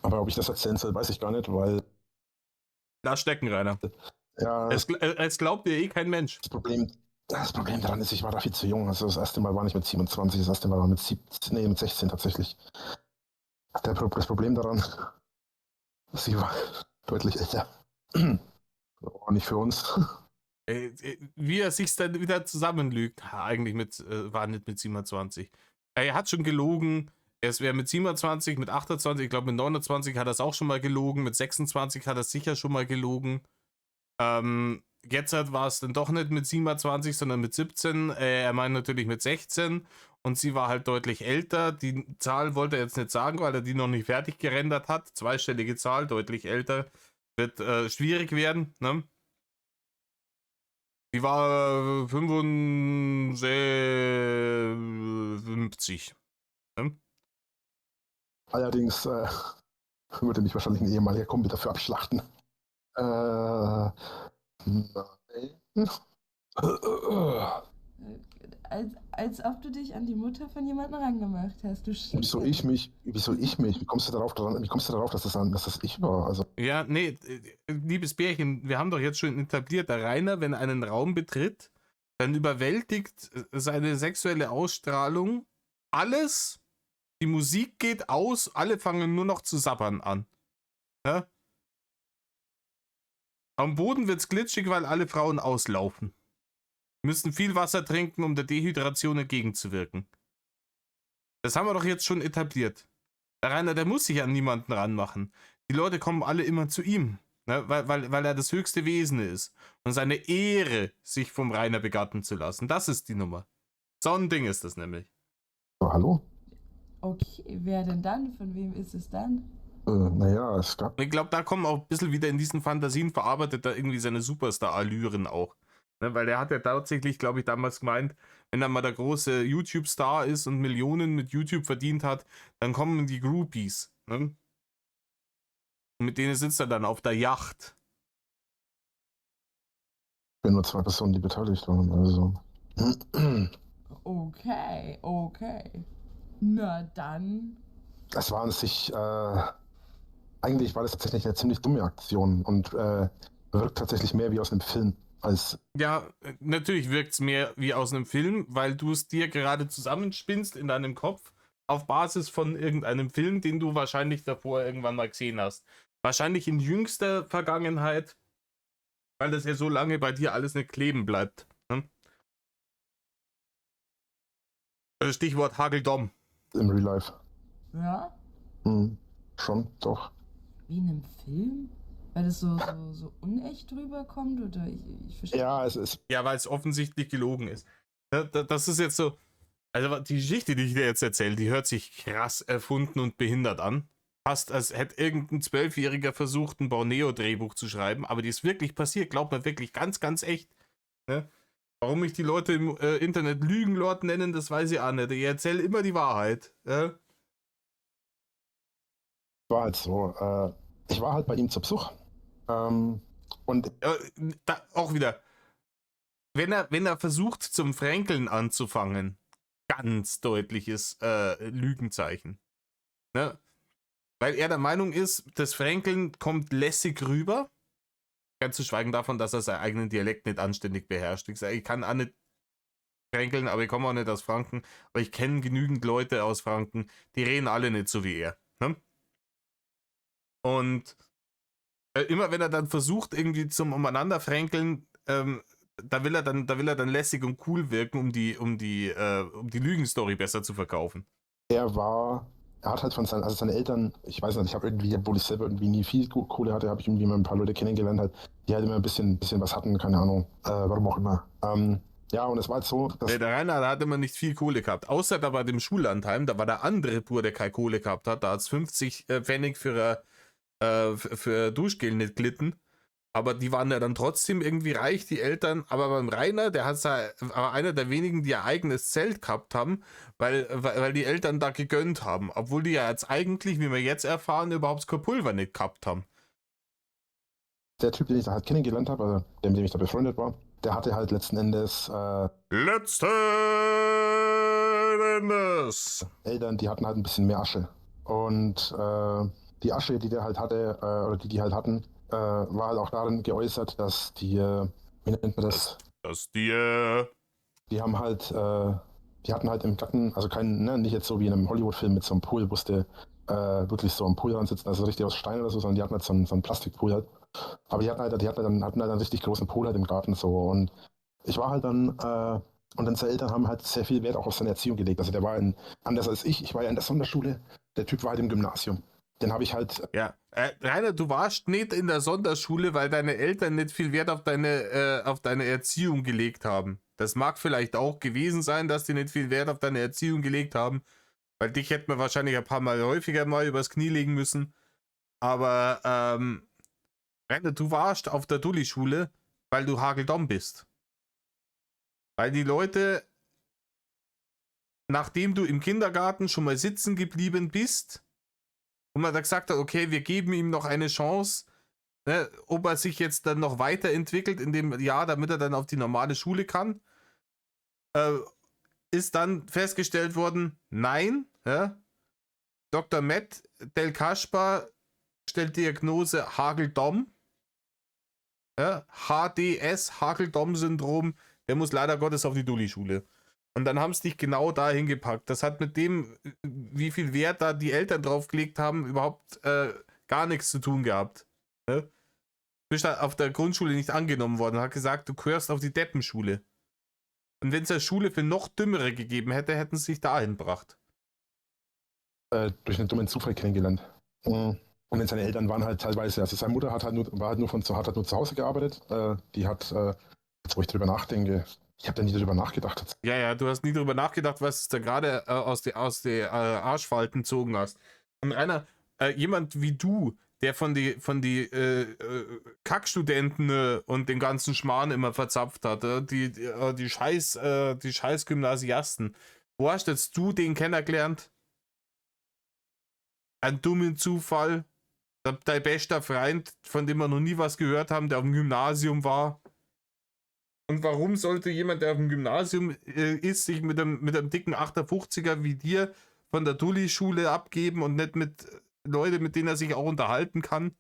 [SPEAKER 2] Aber ob ich das erzählen soll, weiß ich gar nicht, weil...
[SPEAKER 1] Lass stecken, Rainer.
[SPEAKER 2] Ja,
[SPEAKER 1] es glaubt dir eh kein Mensch.
[SPEAKER 2] das Problem daran ist, ich war da viel zu jung. Also das erste Mal war nicht mit 27, das erste Mal war mit 16 tatsächlich. Das Problem daran, sie war deutlich älter. Aber nicht für uns.
[SPEAKER 1] Wie er sich dann wieder zusammenlügt. Eigentlich war nicht mit 27. Er hat schon gelogen. Es wäre mit 27, mit 28, ich glaube mit 29 hat er es auch schon mal gelogen. Mit 26 hat er sicher schon mal gelogen. Jetzt war es dann doch nicht mit 27, sondern mit 17. Er meint natürlich mit 16. Und sie war halt deutlich älter. Die Zahl wollte er jetzt nicht sagen, weil er die noch nicht fertig gerendert hat. Zweistellige Zahl, deutlich älter. Wird schwierig werden, ne? Die war 55. Ne?
[SPEAKER 2] Allerdings würde mich wahrscheinlich ein ehemaliger Kumpel dafür abschlachten. Nein.
[SPEAKER 3] Als ob du dich an die Mutter von jemandem rangemacht hast. Du
[SPEAKER 2] Wieso ich mich? Wie kommst du darauf, dass das ich war? Also,
[SPEAKER 1] Ja, nee, liebes Bärchen, wir haben doch jetzt schon etabliert, der Rainer, wenn er einen Raum betritt, dann überwältigt seine sexuelle Ausstrahlung alles, die Musik geht aus, alle fangen nur noch zu sabbern an. Ja? Am Boden wird's glitschig, weil alle Frauen auslaufen. Müssen viel Wasser trinken, um der Dehydration entgegenzuwirken. Das haben wir doch jetzt schon etabliert. Der Rainer, der muss sich an niemanden ranmachen. Die Leute kommen alle immer zu ihm. Ne? Weil er das höchste Wesen ist. Und seine Ehre, sich vom Rainer begatten zu lassen. Das ist die Nummer. So ein Ding ist das nämlich.
[SPEAKER 2] So, hallo?
[SPEAKER 3] Okay, wer denn dann? Von wem ist es dann?
[SPEAKER 2] Naja, es gab.
[SPEAKER 1] Und ich glaube, da kommen auch ein bisschen wieder in diesen Fantasien verarbeitet er irgendwie seine Superstar-Allüren auch. Ne? Weil der hat ja tatsächlich, glaube ich, damals gemeint, wenn er mal der große YouTube-Star ist und Millionen mit YouTube verdient hat, dann kommen die Groupies. Ne? Und mit denen sitzt er dann auf der Yacht.
[SPEAKER 2] Ich bin nur 2 Personen, die beteiligt waren, also.
[SPEAKER 3] Okay. Na dann.
[SPEAKER 2] Das war an sich, eigentlich war das tatsächlich eine ziemlich dumme Aktion und wirkt tatsächlich mehr wie aus einem Film als.
[SPEAKER 1] Ja, natürlich wirkt es mehr wie aus einem Film, weil du es dir gerade zusammenspinnst in deinem Kopf auf Basis von irgendeinem Film, den du wahrscheinlich davor irgendwann mal gesehen hast. Wahrscheinlich in jüngster Vergangenheit, weil das ja so lange bei dir alles nicht kleben bleibt. Ne? Stichwort Hageldom.
[SPEAKER 2] Im Real Life.
[SPEAKER 3] Ja?
[SPEAKER 2] Schon, doch.
[SPEAKER 3] Wie in einem Film? Weil das so unecht rüberkommt? Oder ich verstehe.
[SPEAKER 2] Ja, es ist.
[SPEAKER 1] Ja, weil es offensichtlich gelogen ist. Das ist jetzt so. Also die Geschichte, die ich dir jetzt erzähle, die hört sich krass erfunden und behindert an. Fast als hätte irgendein 12-Jähriger versucht, ein Borneo-Drehbuch zu schreiben, aber die ist wirklich passiert, glaubt man wirklich ganz, ganz echt. Ne? Warum mich die Leute im Internet Lügenlord nennen, das weiß ich auch nicht. Ich erzähle immer die Wahrheit.
[SPEAKER 2] War halt so. Ich war halt bei ihm zu Besuch. Und
[SPEAKER 1] Auch wieder, wenn er versucht, zum Fränkeln anzufangen, ganz deutliches Lügenzeichen. Ne? Weil er der Meinung ist, das Fränkeln kommt lässig rüber. Ganz zu schweigen davon, dass er seinen eigenen Dialekt nicht anständig beherrscht. Ich sage, ich kann auch nicht fränkeln, aber ich komme auch nicht aus Franken. Aber ich kenne genügend Leute aus Franken, die reden alle nicht so wie er. Ne? Und immer wenn er dann versucht, irgendwie zum Umeinanderfränkeln, da will er dann lässig und cool wirken, um die Lügenstory besser zu verkaufen.
[SPEAKER 2] er hat halt von seine Eltern, ich weiß nicht, ich habe irgendwie, obwohl ich selber irgendwie nie viel Kohle hatte, habe ich irgendwie mal ein paar Leute kennengelernt, halt, die halt immer ein bisschen was hatten, keine Ahnung, warum auch immer. Ja, und es war halt so, dass.
[SPEAKER 1] Der Rainer, da hat immer nicht viel Kohle gehabt. Außer da bei dem Schullandheim, da war der andere pur, der keine Kohle gehabt hat. Da hat es 50 Pfennig für Duschgel nicht glitten. Aber die waren ja dann trotzdem irgendwie reich, die Eltern. Aber beim Rainer, der war einer der wenigen, die ihr eigenes Zelt gehabt haben, weil die Eltern da gegönnt haben. Obwohl die ja jetzt eigentlich, wie wir jetzt erfahren, überhaupt kein Pulver nicht gehabt haben.
[SPEAKER 2] Der Typ, den ich da halt kennengelernt habe, also der, mit dem ich da befreundet war, der hatte halt letzten Endes Eltern, die hatten halt ein bisschen mehr Asche. Und die Asche, die der halt hatte, oder die halt hatten, war halt auch darin geäußert, dass die, wie nennt man das? Die haben halt, die hatten halt im Garten, also nicht jetzt so wie in einem Hollywood-Film mit so einem Pool, wusste wirklich so am Pool dran sitzen, also richtig aus Stein oder so, sondern die hatten halt so einen Plastikpool halt. Aber die hatten halt einen richtig großen Pool halt im Garten so. Und ich war halt dann, und dann seine Eltern haben halt sehr viel Wert auch auf seine Erziehung gelegt. Also der war anders als ich war ja in der Sonderschule, der Typ war halt im Gymnasium. Den habe ich halt.
[SPEAKER 1] Ja, Rainer, du warst nicht in der Sonderschule, weil deine Eltern nicht viel Wert auf deine Erziehung gelegt haben. Das mag vielleicht auch gewesen sein, dass die nicht viel Wert auf deine Erziehung gelegt haben, weil dich hätten wir wahrscheinlich ein paar Mal häufiger mal übers Knie legen müssen. Aber Rainer, du warst auf der Dulli-Schule, weil du Hageldom bist. Weil die Leute, nachdem du im Kindergarten schon mal sitzen geblieben bist, und man da gesagt hat, okay, wir geben ihm noch eine Chance, ne, ob er sich jetzt dann noch weiterentwickelt in dem Jahr, damit er dann auf die normale Schule kann, ist dann festgestellt worden, nein, ja, Dr. Matt Del Kaspar stellt Diagnose Hageldom, ja, HDS, Hageldom-Syndrom, der muss leider Gottes auf die Dulli-Schule. Und dann haben sie dich genau dahin gepackt. Das hat mit dem, wie viel Wert da die Eltern drauf gelegt haben, überhaupt gar nichts zu tun gehabt. Ne? Du bist da auf der Grundschule nicht angenommen worden und hat gesagt, du gehörst auf die Deppenschule. Und wenn es eine Schule für noch Dümmere gegeben hätte, hätten sie sich dahin gebracht.
[SPEAKER 2] Durch einen dummen Zufall kennengelernt. Und seine Eltern waren halt teilweise, also seine Mutter hat halt nur, war halt nur hat halt nur zu Hause gearbeitet. Die hat, jetzt wo ich drüber nachdenke, ich habe da nie drüber nachgedacht.
[SPEAKER 1] Ja, du hast nie drüber nachgedacht, was du da gerade aus der Arschfalten gezogen hast. Und Rainer, jemand wie du, der von die Kackstudenten und den ganzen Schmarrn immer verzapft hat, die scheiß Gymnasiasten, wo hast jetzt du den kennengelernt? Ein dummen Zufall? Dein bester Freund, von dem wir noch nie was gehört haben, der auf dem Gymnasium war? Und warum sollte jemand, der auf dem Gymnasium ist, sich mit einem dicken 58er wie dir von der Dulli-Schule abgeben und nicht mit Leuten, mit denen er sich auch unterhalten kann?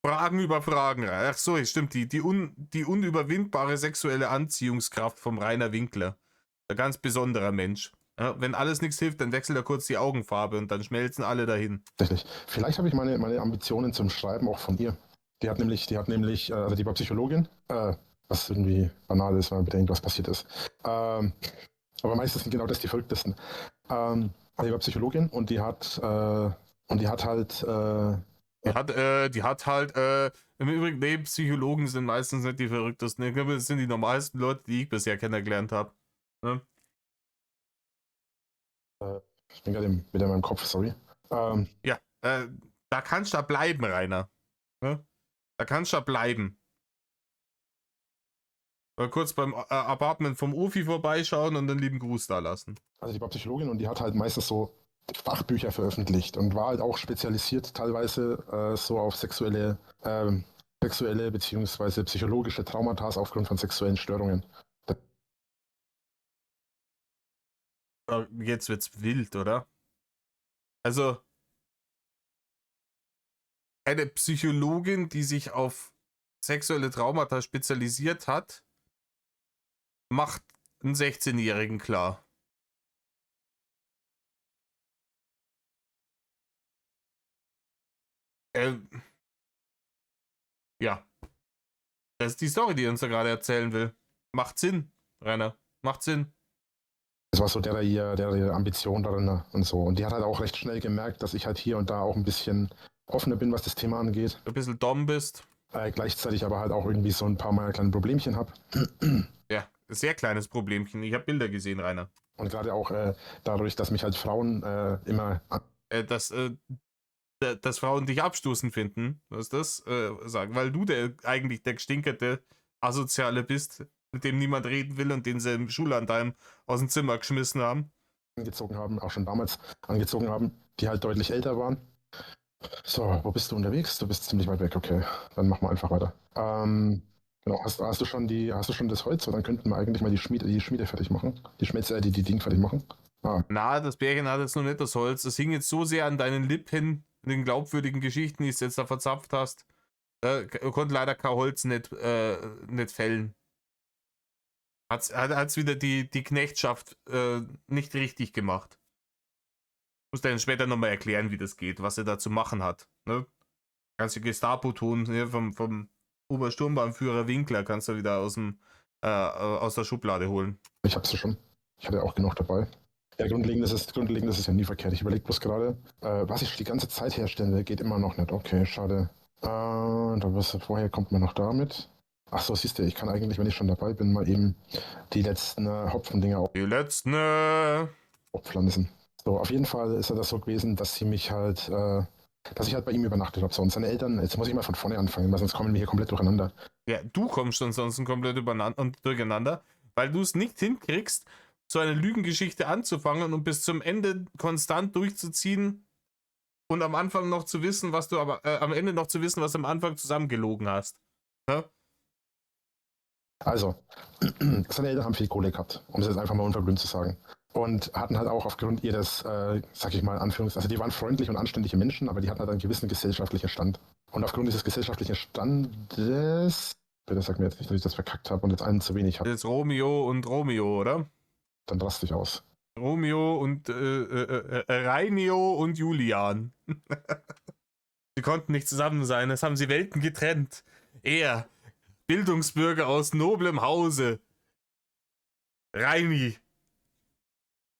[SPEAKER 1] Fragen über Fragen. Ach so, stimmt. Die unüberwindbare sexuelle Anziehungskraft vom Rainer Winkler. Ein ganz besonderer Mensch. Ja, wenn alles nichts hilft, dann wechselt er kurz die Augenfarbe und dann schmelzen alle dahin.
[SPEAKER 2] Tatsächlich. Vielleicht habe ich meine Ambitionen zum Schreiben auch von ihr. Die hat nämlich, also die war Psychologin, was irgendwie banal ist, wenn man bedenkt, was passiert ist. Aber meistens sind genau das die Verrücktesten. Aber die war Psychologin und die hat halt.
[SPEAKER 1] Die hat halt, im Übrigen, nee, Psychologen sind meistens nicht die verrücktesten. Ich glaube, das sind die normalsten Leute, die ich bisher kennengelernt habe. Ne?
[SPEAKER 2] Ich bin gerade wieder in meinem Kopf, sorry.
[SPEAKER 1] Ja, da kannst du da bleiben, Rainer. Ne? Da kannst du da bleiben. Mal kurz beim Apartment vom Ofi vorbeischauen und einen lieben Gruß da lassen.
[SPEAKER 2] Also die war Psychologin und die hat halt meistens so Fachbücher veröffentlicht und war halt auch spezialisiert teilweise so auf sexuelle bzw. psychologische Traumata aufgrund von sexuellen Störungen.
[SPEAKER 1] Jetzt wird's wild, oder? Also, eine Psychologin, die sich auf sexuelle Traumata spezialisiert hat, macht einen 16-Jährigen klar. Ja. Das ist die Story, die uns da gerade erzählen will. Macht Sinn, Rainer. Macht Sinn.
[SPEAKER 2] Das war so ihre Ambition darin und so. Und die hat halt auch recht schnell gemerkt, dass ich halt hier und da auch ein bisschen offener bin, was das Thema angeht.
[SPEAKER 1] Ein bisschen dumm bist.
[SPEAKER 2] Gleichzeitig aber halt auch irgendwie so ein paar meiner kleinen Problemchen habe.
[SPEAKER 1] Ja, sehr kleines Problemchen. Ich habe Bilder gesehen, Rainer.
[SPEAKER 2] Und gerade auch dadurch, dass mich halt Frauen immer...
[SPEAKER 1] Dass Frauen dich abstoßend finden, was das sagen, weil du eigentlich der gestinkerte Asoziale bist, mit dem niemand reden will und den sie im Schullandheim aus dem Zimmer geschmissen haben.
[SPEAKER 2] Angezogen haben, auch schon damals angezogen haben, die halt deutlich älter waren. So, wo bist du unterwegs? Du bist ziemlich weit weg, okay. Dann machen wir einfach weiter. Genau, hast du schon das Holz? Dann könnten wir eigentlich mal die Schmiede fertig machen. Die Ding fertig machen.
[SPEAKER 1] Na, das Bärchen hat jetzt noch nicht das Holz. Das hing jetzt so sehr an deinen Lippen, in den glaubwürdigen Geschichten, die du jetzt da verzapft hast. Konnte leider kein Holz nicht fällen. Hat's wieder die Knechtschaft nicht richtig gemacht. Muss dann später nochmal erklären, wie das geht, was er da zu machen hat. Ne? Kannst du Gestapo tun, ne? vom Obersturmbannführer Winkler kannst du wieder aus der Schublade holen.
[SPEAKER 2] Ich hab's ja schon. Ich hatte auch genug dabei. Ja, grundlegend ist es ja nie verkehrt. Ich überlege bloß gerade, was ich die ganze Zeit herstellen will, geht immer noch nicht. Okay, schade. Vorher kommt man noch damit. Ach so, siehst du, ich kann eigentlich, wenn ich schon dabei bin, mal eben die letzten Hopfendinger aufpflanzen. So, auf jeden Fall ist ja das so gewesen, dass ich halt bei ihm übernachtet habe. So, und seine Eltern, jetzt muss ich mal von vorne anfangen, weil sonst kommen wir hier komplett durcheinander.
[SPEAKER 1] Ja, du kommst ansonsten komplett durcheinander, weil du es nicht hinkriegst, so eine Lügengeschichte anzufangen und bis zum Ende konstant durchzuziehen und am Anfang noch zu wissen, was du am Ende noch zu wissen, was du am Anfang zusammengelogen hast. Ja?
[SPEAKER 2] Also, seine Eltern haben viel Kohle gehabt, um es jetzt einfach mal unverblümt zu sagen. Und hatten halt auch aufgrund ihres, sag ich mal, also die waren freundlich und anständige Menschen, aber die hatten halt einen gewissen gesellschaftlichen Stand. Und aufgrund dieses gesellschaftlichen Standes, bitte sag mir jetzt nicht, dass ich das verkackt habe und jetzt einen zu wenig habe.
[SPEAKER 1] Das ist Romeo und Romeo, oder?
[SPEAKER 2] Dann raste ich aus.
[SPEAKER 1] Romeo und Reinio und Julian. Sie konnten nicht zusammen sein, es haben sie Welten getrennt. Er, Bildungsbürger aus noblem Hause. Reini,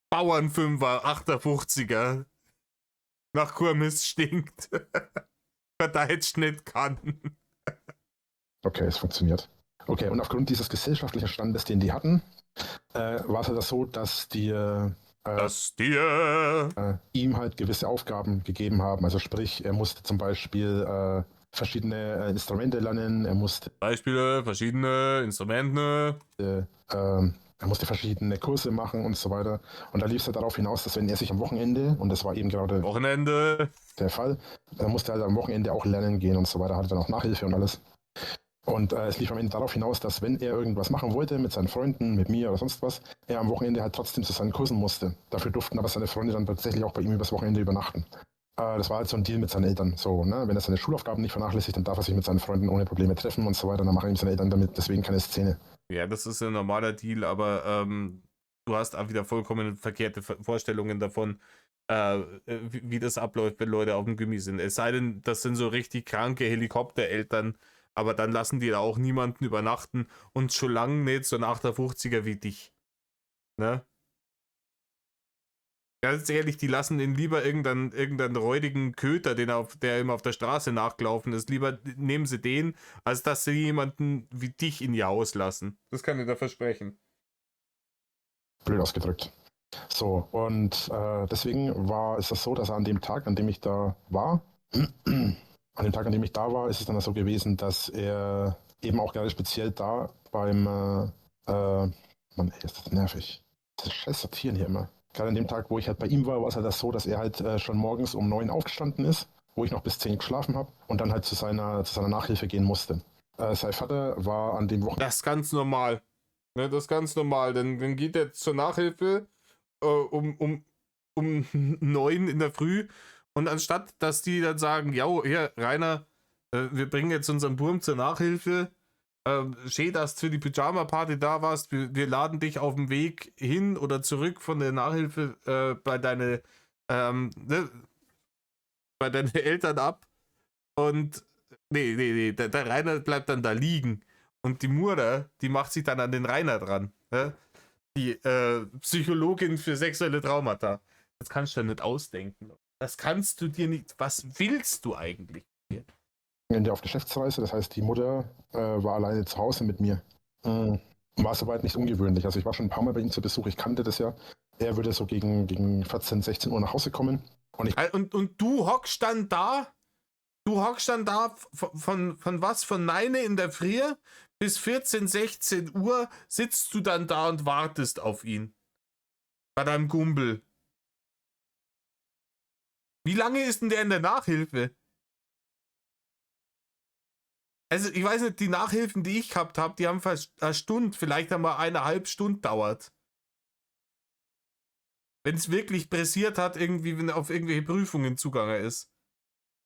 [SPEAKER 1] Bauernfünfer, 58er. nach Kurmist stinkt. Verdeitscht nicht kann.
[SPEAKER 2] Okay, es funktioniert. Okay, und aufgrund dieses gesellschaftlichen Standes, den die hatten, war es halt so, dass die ihm halt gewisse Aufgaben gegeben haben. Also sprich, er musste zum Beispiel verschiedene Instrumente lernen, er musste
[SPEAKER 1] Beispiele, verschiedene Instrumente.
[SPEAKER 2] er musste verschiedene Kurse machen und so weiter. Und da lief es halt darauf hinaus, dass wenn er sich am Wochenende, und das war eben gerade
[SPEAKER 1] Wochenende.
[SPEAKER 2] der Fall, dann musste er halt am Wochenende auch lernen gehen und so weiter, hatte dann auch Nachhilfe und alles. Und es lief am Ende darauf hinaus, dass wenn er irgendwas machen wollte mit seinen Freunden, mit mir oder sonst was, er am Wochenende halt trotzdem zu seinen Kursen musste. Dafür durften aber seine Freunde dann tatsächlich auch bei ihm übers Wochenende übernachten. Das war halt so ein Deal mit seinen Eltern. So, ne? Wenn er seine Schulaufgaben nicht vernachlässigt, dann darf er sich mit seinen Freunden ohne Probleme treffen und so weiter. Dann machen ihm seine Eltern damit deswegen keine Szene.
[SPEAKER 1] Ja, das ist ein normaler Deal, aber du hast auch wieder vollkommen verkehrte Vorstellungen davon, wie das abläuft, wenn Leute auf dem Gummi sind. Es sei denn, das sind so richtig kranke Helikoptereltern, aber dann lassen die da auch niemanden übernachten und schon lange nicht so ein 58er wie dich. Ne? Ganz ehrlich, die lassen den lieber irgendeinen räudigen Köter, der immer auf der Straße nachgelaufen ist. Lieber nehmen sie den, als dass sie jemanden wie dich in ihr Haus lassen. Das kann ich dir versprechen.
[SPEAKER 2] Blöd ausgedrückt. So, und deswegen ist das so, dass er an dem Tag, an dem ich da war, ist es dann so gewesen, dass er eben auch gerade speziell da beim, Mann, ey, ist das nervig. Das scheiß Sortieren hier immer. Gerade an dem Tag, wo ich halt bei ihm war es halt das so, dass er halt schon morgens um 9 aufgestanden ist, wo ich noch bis 10 geschlafen habe und dann halt zu seiner Nachhilfe gehen musste. Sein Vater war an dem Wochenende...
[SPEAKER 1] Das ist ganz normal. Ne, das ist ganz normal. Dann geht er zur Nachhilfe um 9 in der Früh und anstatt, dass die dann sagen, ja, hier, Rainer, wir bringen jetzt unseren Burm zur Nachhilfe, schön, dass du für die Pyjama-Party da warst. Wir laden dich auf dem Weg hin oder zurück von der Nachhilfe bei deinen Eltern ab. Und nee, der Rainer bleibt dann da liegen. Und die Mutter, die macht sich dann an den Rainer dran. Ne? Die Psychologin für sexuelle Traumata. Das kannst du dir nicht ausdenken. Das kannst du dir nicht. Was willst du eigentlich?
[SPEAKER 2] Auf Geschäftsreise, das heißt, die Mutter war alleine zu Hause mit mir. War soweit nicht ungewöhnlich. Also ich war schon ein paar Mal bei ihm zu Besuch, ich kannte das ja. Er würde so gegen 14, 16 Uhr nach Hause kommen.
[SPEAKER 1] Und du hockst dann da? Du hockst dann da von was? Von 9 in der Früh bis 14, 16 Uhr sitzt du dann da und wartest auf ihn. Bei deinem Kumpel. Wie lange ist denn der in der Nachhilfe? Also, ich weiß nicht, die Nachhilfen, die ich gehabt habe, die haben fast eine Stunde, vielleicht einmal 1,5 Stunden dauert. Wenn es wirklich pressiert hat, irgendwie, wenn er auf irgendwelche Prüfungen zugange ist.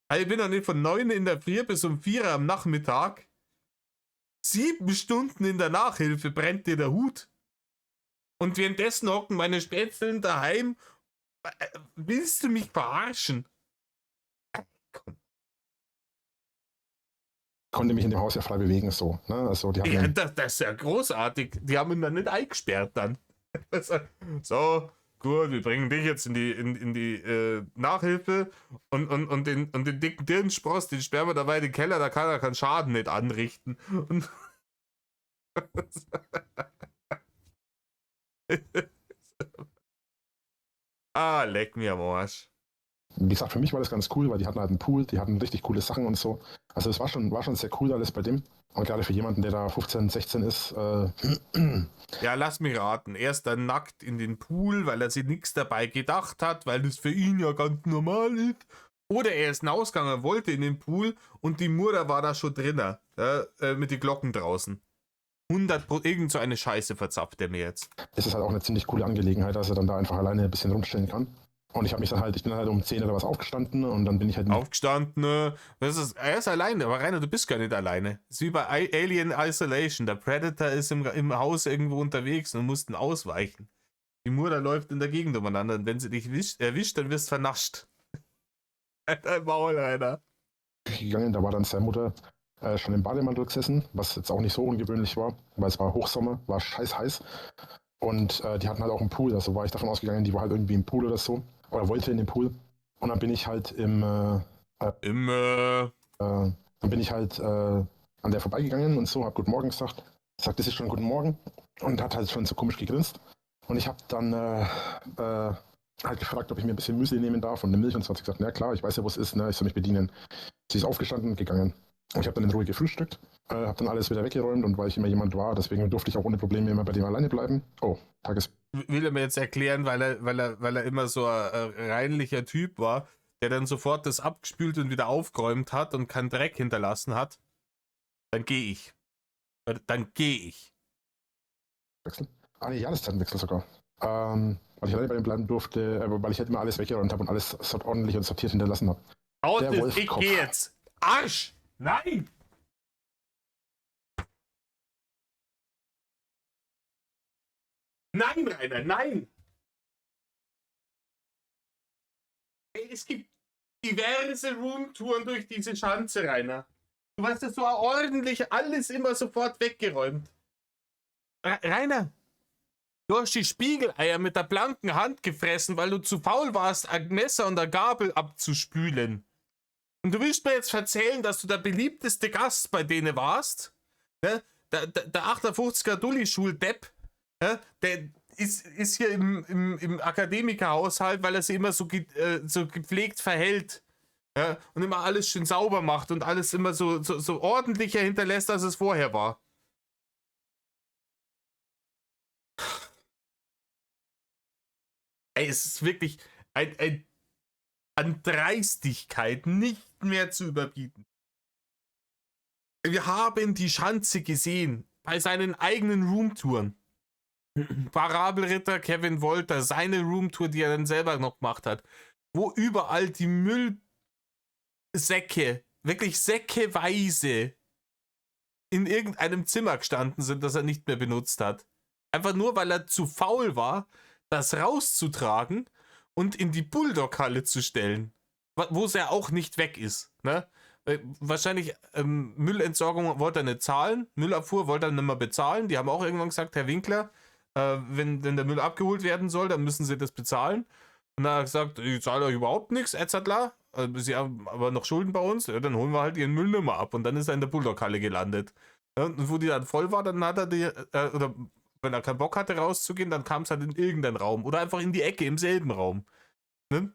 [SPEAKER 1] Also, ich bin dann nicht von 9 in der Früh bis um 4 am Nachmittag. 7 Stunden in der Nachhilfe, brennt dir der Hut. Und währenddessen hocken meine Spätzeln daheim. Willst du mich verarschen? Komm.
[SPEAKER 2] Konnte mich in dem Haus ja frei bewegen, so. Ne? Also, die haben
[SPEAKER 1] Ja, das ist ja großartig. Die haben ihn dann nicht eingesperrt dann. So, gut, wir bringen dich jetzt in die Nachhilfe und den dicken Dirnspross, den sperren wir dabei in den Keller, da kann er keinen Schaden nicht anrichten. Und leck mir am Arsch.
[SPEAKER 2] Wie gesagt, für mich war das ganz cool, weil die hatten halt einen Pool, die hatten richtig coole Sachen und so. Also es war schon sehr cool alles bei dem. Und gerade für jemanden, der da 15, 16 ist.
[SPEAKER 1] Ja, lass mich raten. Er ist dann nackt in den Pool, weil er sich nichts dabei gedacht hat, weil das für ihn ja ganz normal ist. Oder er ist rausgegangen, wollte in den Pool und die Mutter war da schon drinnen, mit den Glocken draußen. 100%, irgend so eine Scheiße verzapft er mir jetzt.
[SPEAKER 2] Es ist halt auch eine ziemlich coole Angelegenheit, dass er dann da einfach alleine ein bisschen rumstellen kann. Und ich bin dann halt um 10 oder was aufgestanden und dann bin ich halt...
[SPEAKER 1] Aufgestanden, er ist alleine, aber Rainer, du bist gar nicht alleine. Es ist wie bei Alien Isolation, der Predator ist im Haus irgendwo unterwegs und mussten ausweichen. Die Mutter läuft in der Gegend umeinander und wenn sie dich erwischt, dann wirst du vernascht. Dein Maul, Rainer.
[SPEAKER 2] Gegangen, da war dann seine Mutter schon im Bademantel gesessen, was jetzt auch nicht so ungewöhnlich war, weil es war Hochsommer, war scheiß heiß. Und die hatten halt auch einen Pool, also war ich davon ausgegangen, die war halt irgendwie im Pool oder so. Oder wollte in den Pool. Und dann bin ich halt dann bin ich halt an der vorbeigegangen und so, hab Guten Morgen gesagt. Sagt, das ist schon Guten Morgen. Und hat halt schon so komisch gegrinst. Und ich habe dann halt gefragt, ob ich mir ein bisschen Müsli nehmen darf und eine Milch. Und so hat sie gesagt, na klar, ich weiß ja, wo es ist, ne? Ich soll mich bedienen. Sie ist aufgestanden und gegangen. Und ich habe dann in Ruhe gefrühstückt, habe dann alles wieder weggeräumt und weil ich immer jemand war, deswegen durfte ich auch ohne Probleme immer bei dem alleine bleiben. Oh, Tages...
[SPEAKER 1] Will er mir jetzt erklären, weil er immer so ein reinlicher Typ war, der dann sofort das abgespült und wieder aufgeräumt hat und keinen Dreck hinterlassen hat, dann gehe ich. Dann gehe ich.
[SPEAKER 2] Wechsel? Ah, nee, Jahreszeitenwechsel sogar. Weil ich alleine bei dem bleiben durfte, weil ich halt immer alles weggeräumt habe und alles ordentlich und sortiert hinterlassen habe.
[SPEAKER 1] Aus
[SPEAKER 2] Der
[SPEAKER 1] ist, ich
[SPEAKER 2] Wolfkopf.
[SPEAKER 1] gehe jetzt. Arsch! Nein! Nein, Rainer, nein! Ey, es gibt diverse Roomtouren durch diese Schanze, Rainer. Du hast das so ordentlich alles immer sofort weggeräumt. Rainer, du hast die Spiegeleier mit der blanken Hand gefressen, weil du zu faul warst, ein Messer und eine Gabel abzuspülen. Und du willst mir jetzt erzählen, dass du der beliebteste Gast bei denen warst? Ne? Der 58er Dulli-Schul-Depp, ne? Der ist hier im Akademikerhaushalt, weil er sich immer so gepflegt verhält. Ja? Und immer alles schön sauber macht und alles immer so ordentlicher hinterlässt, als es vorher war. Ey, es ist wirklich an Dreistigkeit nicht mehr zu überbieten. Wir haben die Schanze gesehen bei seinen eigenen Roomtouren. Parabelritter Kevin Wolter, seine Roomtour, die er dann selber noch gemacht hat, wo überall die Müllsäcke, wirklich säckeweise in irgendeinem Zimmer gestanden sind, das er nicht mehr benutzt hat. Einfach nur, weil er zu faul war, das rauszutragen und in die Bulldog-Halle zu stellen, wo es ja auch nicht weg ist. Ne? Wahrscheinlich Müllentsorgung wollte er nicht zahlen, Müllabfuhr wollte er nicht mehr bezahlen. Die haben auch irgendwann gesagt, Herr Winkler, wenn der Müll abgeholt werden soll, dann müssen sie das bezahlen. Und dann hat er gesagt, ich zahle euch überhaupt nichts, Etzadler. Sie haben aber noch Schulden bei uns, ja, dann holen wir halt ihren Müll nicht mehr ab. Und dann ist er in der Bulldog-Halle gelandet. Ja, und wo die dann voll war, dann hat er die, oder wenn er keinen Bock hatte rauszugehen, dann kam es halt in irgendeinen Raum. Oder einfach in die Ecke im selben Raum. Ne?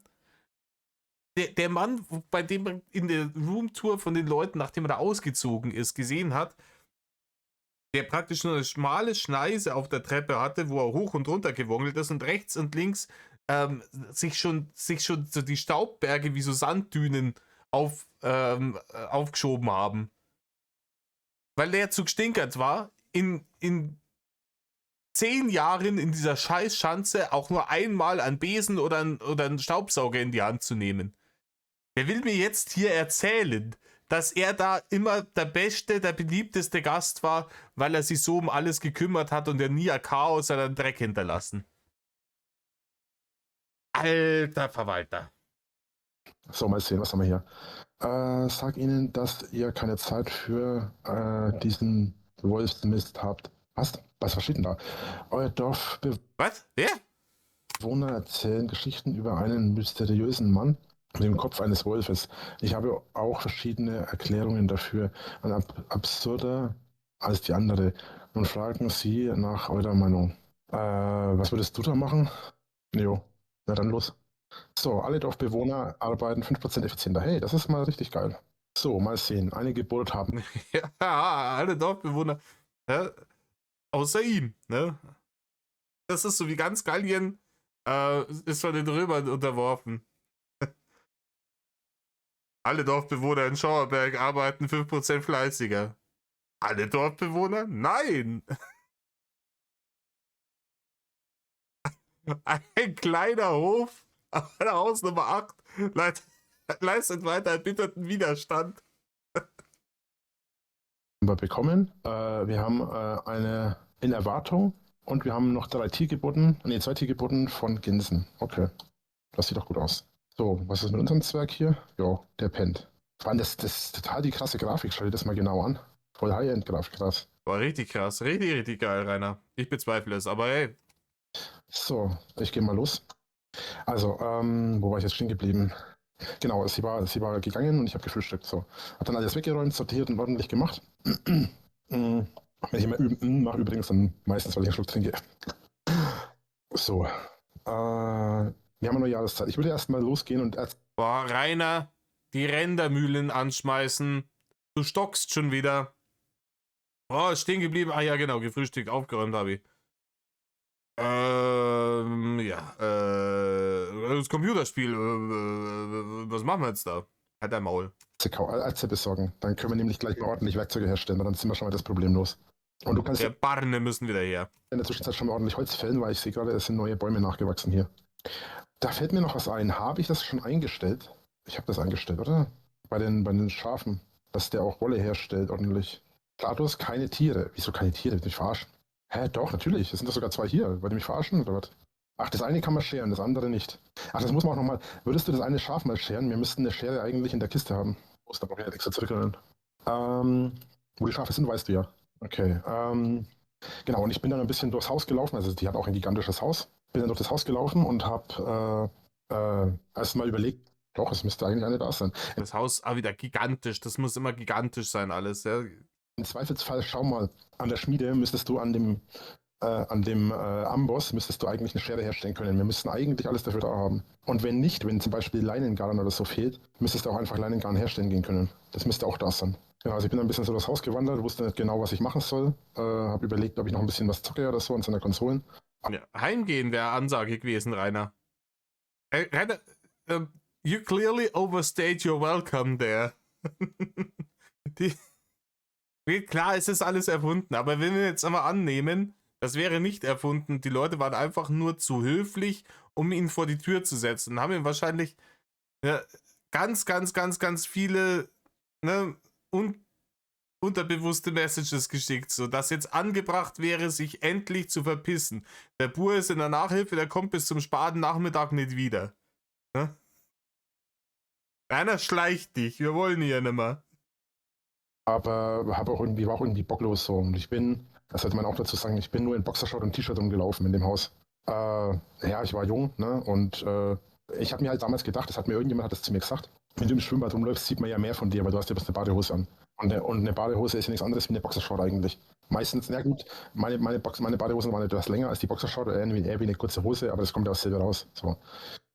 [SPEAKER 1] Der Mann, bei dem man in der Roomtour von den Leuten, nachdem er da ausgezogen ist, gesehen hat, der praktisch nur eine schmale Schneise auf der Treppe hatte, wo er hoch und runter gewongelt ist und rechts und links sich schon so die Staubberge wie so Sanddünen aufgeschoben haben. Weil der zu gestinkert war, in 10 Jahren in dieser Scheißschanze auch nur einmal einen Besen oder einen Staubsauger in die Hand zu nehmen. Der will mir jetzt hier erzählen, dass er da immer der beste, der beliebteste Gast war, weil er sich so um alles gekümmert hat und er nie ein Chaos oder einen Dreck hinterlassen. Alter Verwalter.
[SPEAKER 2] So, mal sehen, was haben wir hier? Sag ihnen, dass ihr keine Zeit für diesen Wolfsmist habt. Was steht denn da? Euer Dorfbewohner
[SPEAKER 1] Was? Wer?
[SPEAKER 2] erzählen Geschichten über einen mysteriösen Mann mit dem Kopf eines Wolfes. Ich habe auch verschiedene Erklärungen dafür, absurder als die andere. Nun fragen Sie nach eurer Meinung. Was würdest du da machen? Jo, na dann los. So, alle Dorfbewohner arbeiten 5% effizienter. Hey, das ist mal richtig geil. So, mal sehen. Eine Geburt haben.
[SPEAKER 1] Ja, alle Dorfbewohner. Ja, außer ihm. Ne? Das ist so wie ganz Gallien ist von den Römern unterworfen. Alle Dorfbewohner in Schauerberg arbeiten 5% fleißiger. Alle Dorfbewohner? Nein! Ein kleiner Hof auf der Hausnummer 8 leistet weiter erbitterten Widerstand.
[SPEAKER 2] Bekommen. Wir haben eine in Erwartung und wir haben noch 2 Tiergeburten von Ginsen. Okay, das sieht doch gut aus. So, was ist mit unserem Zwerg hier? Jo, der pennt. Vor allem das ist total die krasse Grafik. Schau dir das mal genau an. Voll High-End-Grafik, krass.
[SPEAKER 1] War richtig krass, richtig geil, Rainer. Ich bezweifle es, aber hey.
[SPEAKER 2] So, ich gehe mal los. Also, wo war ich jetzt stehen geblieben? Genau, sie war gegangen und ich habe gefrühstückt. So. Hab dann alles weggeräumt, sortiert und ordentlich gemacht. Wenn ich immer mache übrigens, dann meistens, weil ich einen Schluck trinke. So. Wir haben eine neue Jahreszeit. Ich würde erstmal losgehen und
[SPEAKER 1] Boah, Rainer, die Rendermühlen anschmeißen. Du stockst schon wieder. Oh, stehen geblieben. Ah ja, genau, gefrühstückt, aufgeräumt habe ich. Ja, das Computerspiel, was machen wir jetzt da? Halt dein Maul.
[SPEAKER 2] Ärzte besorgen. Dann können wir nämlich gleich mal ordentlich Werkzeuge herstellen, weil dann sind wir schon mal das Problem los. Und du kannst
[SPEAKER 1] Der Barne müssen wieder her.
[SPEAKER 2] in der Zwischenzeit schon mal ordentlich Holz fällen, weil ich sehe gerade, es sind neue Bäume nachgewachsen hier. Da fällt mir noch was ein. Habe ich das schon eingestellt? Ich habe das eingestellt, oder? Bei den Schafen, dass der auch Wolle herstellt ordentlich. GLaDOS, keine Tiere. Wieso keine Tiere? Willst du mich verarschen? Hä, doch, natürlich. Es sind doch sogar zwei hier. Wollt ihr mich verarschen oder was? Ach, das eine kann man scheren, das andere nicht. Ach, das muss man auch nochmal. Würdest du das eine Schaf mal scheren? Wir müssten eine Schere eigentlich in der Kiste haben. Muss da brauche ich nicht extra zurückrennen. Wo die Schafe sind, weißt du ja. Okay. Genau, und ich bin dann ein bisschen durchs Haus gelaufen. Also die hat auch ein gigantisches Haus. Bin dann durch das Haus gelaufen und habe erstmal überlegt, doch, es müsste eigentlich eine da sein.
[SPEAKER 1] Das Haus, wieder gigantisch. Das muss immer gigantisch sein, alles. Ja.
[SPEAKER 2] Im Zweifelsfall, schau mal, an der Schmiede müsstest du an dem Amboss müsstest du eigentlich eine Schere herstellen können. Wir müssten eigentlich alles dafür da haben. Und wenn nicht, wenn zum Beispiel Leinengarn oder so fehlt, müsstest du auch einfach Leinengarn herstellen gehen können. Das müsste auch da sein. Genau, also ich bin ein bisschen so durchs Haus gewandert, wusste nicht genau, was ich machen soll. Habe überlegt, ob ich noch ein bisschen was zocke oder so an seiner Konsolen.
[SPEAKER 1] Ja, heimgehen wäre Ansage gewesen, Rainer. Rainer, you clearly overstayed your welcome there. Klar, es ist alles erfunden, aber wenn wir jetzt einmal annehmen, das wäre nicht erfunden, die Leute waren einfach nur zu höflich, um ihn vor die Tür zu setzen, haben ihm wahrscheinlich ganz viele unterbewusste Messages geschickt, sodass jetzt angebracht wäre, sich endlich zu verpissen. Der Bur ist in der Nachhilfe, der kommt bis zum späten Nachmittag nicht wieder. Ne? Rainer, schleich dich, wir wollen hier nimmer.
[SPEAKER 2] Aber war auch irgendwie bocklos so. Und ich bin, das sollte man auch dazu sagen, ich bin nur in Boxershort und T-Shirt rumgelaufen in dem Haus. Ja, ich war jung, ne? Und ich habe mir halt damals gedacht, irgendjemand hat das zu mir gesagt, wenn du im Schwimmbad rumläufst, sieht man ja mehr von dir, weil du hast ja bloß eine Badehose an. Und eine Badehose ist ja nichts anderes wie eine Boxershort eigentlich. Meistens, na gut, meine Badehosen waren etwas länger als die Boxershort, eher wie eine kurze Hose, aber das kommt ja aus selber raus. So.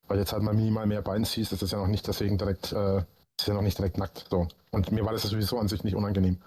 [SPEAKER 2] Weil jetzt halt mal minimal mehr Bein siehst, ist das ja noch nicht deswegen direkt, ist ja noch nicht direkt nackt. So. Und mir war das sowieso an sich nicht unangenehm.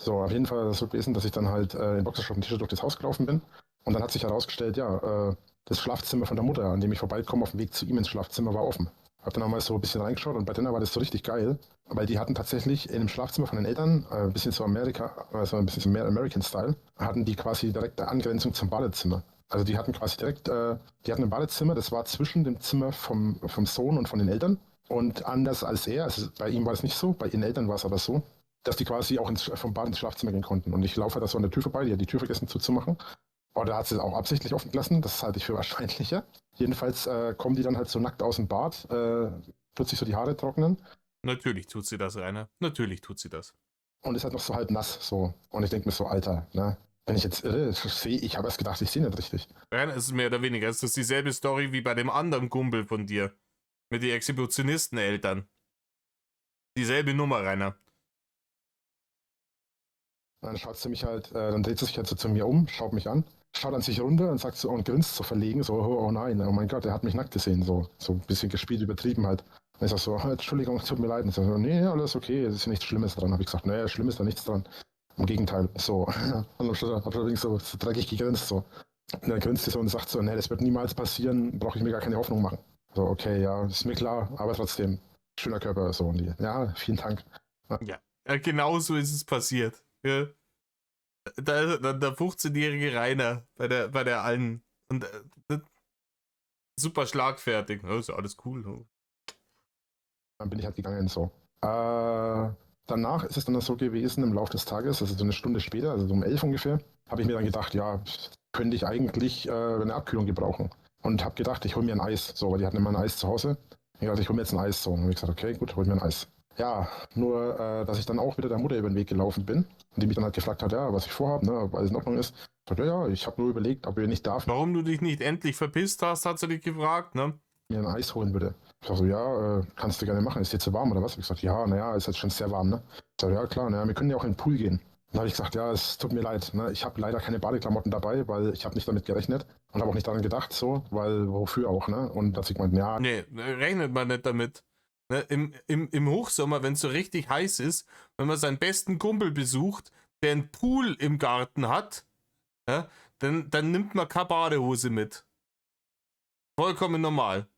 [SPEAKER 2] So, auf jeden Fall ist es so gewesen, dass ich dann halt in Boxershort und T-Shirt durch das Haus gelaufen bin. Und dann hat sich herausgestellt, ja, das Schlafzimmer von der Mutter, an dem ich vorbeikomme, auf dem Weg zu ihm ins Schlafzimmer, war offen. Hab dann auch mal so ein bisschen reingeschaut und bei denen war das so richtig geil, weil die hatten tatsächlich in dem Schlafzimmer von den Eltern, ein bisschen so ein bisschen so mehr American-Style, hatten die quasi direkt eine Angrenzung zum Badezimmer. Also die hatten quasi direkt, die hatten ein Badezimmer, das war zwischen dem Zimmer vom Sohn und von den Eltern. Und anders als er, also bei ihm war es nicht so, bei ihren Eltern war es aber so, dass die quasi auch vom Bad ins Schlafzimmer gehen konnten. Und ich laufe da so an der Tür vorbei, die hat die Tür vergessen zuzumachen. Oder hat sie es auch absichtlich offen gelassen, das halte ich für wahrscheinlicher. Jedenfalls kommen die dann halt so nackt aus dem Bad, tut sich so die Haare trocknen.
[SPEAKER 1] Natürlich tut sie das, Rainer. Natürlich tut sie das.
[SPEAKER 2] Und ist halt noch so halb nass, so. Und ich denke mir so, Alter, ne? Wenn ich jetzt irre sehe, ich habe erst gedacht, ich sehe nicht richtig.
[SPEAKER 1] Rainer, es ist mehr oder weniger, es ist dieselbe Story wie bei dem anderen Kumpel von dir. Mit den Exhibitionisteneltern. Dieselbe Nummer, Rainer.
[SPEAKER 2] Dann schaut sie mich halt, dann dreht sie sich halt so zu mir um, schaut mich an, schaut an sich runter und sagt so und grinst so verlegen, so, oh nein, oh mein Gott, er hat mich nackt gesehen, so ein bisschen gespielt, übertrieben halt. Und ich sag so, Entschuldigung, tut mir leid. Und ich sag so, nee, alles okay, es ist nichts Schlimmes dran. Habe ich gesagt, naja, schlimm ist da nichts dran. Im Gegenteil, so. Und dann hab ich so dreckig gegrinst, so. Und dann grinst sie so und sagt so, nee, das wird niemals passieren, brauche ich mir gar keine Hoffnung machen. So, okay, ja, ist mir klar, aber trotzdem, schöner Körper, so. Und die, ja, vielen Dank.
[SPEAKER 1] Ja, genau so ist es passiert. Ja. Der 15-jährige Rainer bei der Allen. Und super schlagfertig. Ja, ist ja alles cool.
[SPEAKER 2] Dann bin ich halt gegangen, so. Danach ist es dann so gewesen, im Laufe des Tages, also so eine Stunde später, also so um 11 ungefähr, habe ich mir dann gedacht, ja, könnte ich eigentlich eine Abkühlung gebrauchen. Und habe gedacht, ich hole mir ein Eis, so, weil die hatten immer ein Eis zu Hause. Ich dachte, ich hole mir jetzt ein Eis, so. Und habe ich gesagt, okay, gut, hol mir ein Eis. Ja, nur, dass ich dann auch wieder der Mutter über den Weg gelaufen bin und die mich dann halt gefragt hat, ja, was ich vorhabe, ne, ob alles in Ordnung ist. Ich dachte, ja, ich habe nur überlegt, ob ihr nicht darf.
[SPEAKER 1] Warum du dich nicht endlich verpisst hast, hat sie dich gefragt, ne?
[SPEAKER 2] mir ein Eis holen würde. Ich sag so, ja, kannst du gerne machen. Ist dir zu warm oder was? Ich gesagt, ja, naja, ist jetzt schon sehr warm, ne? Ich sag, ja, klar, naja, wir können ja auch in den Pool gehen. Dann habe ich gesagt, ja, es tut mir leid, ne? Ich habe leider keine Badeklamotten dabei, weil ich habe nicht damit gerechnet und habe auch nicht daran gedacht, so, weil wofür auch, ne? Und da hat sie gemeint, ja.
[SPEAKER 1] Nee, rechnet man nicht damit. Ne? Im Hochsommer, wenn es so richtig heiß ist, wenn man seinen besten Kumpel besucht, der einen Pool im Garten hat, ja, dann nimmt man keine Badehose mit. Vollkommen normal.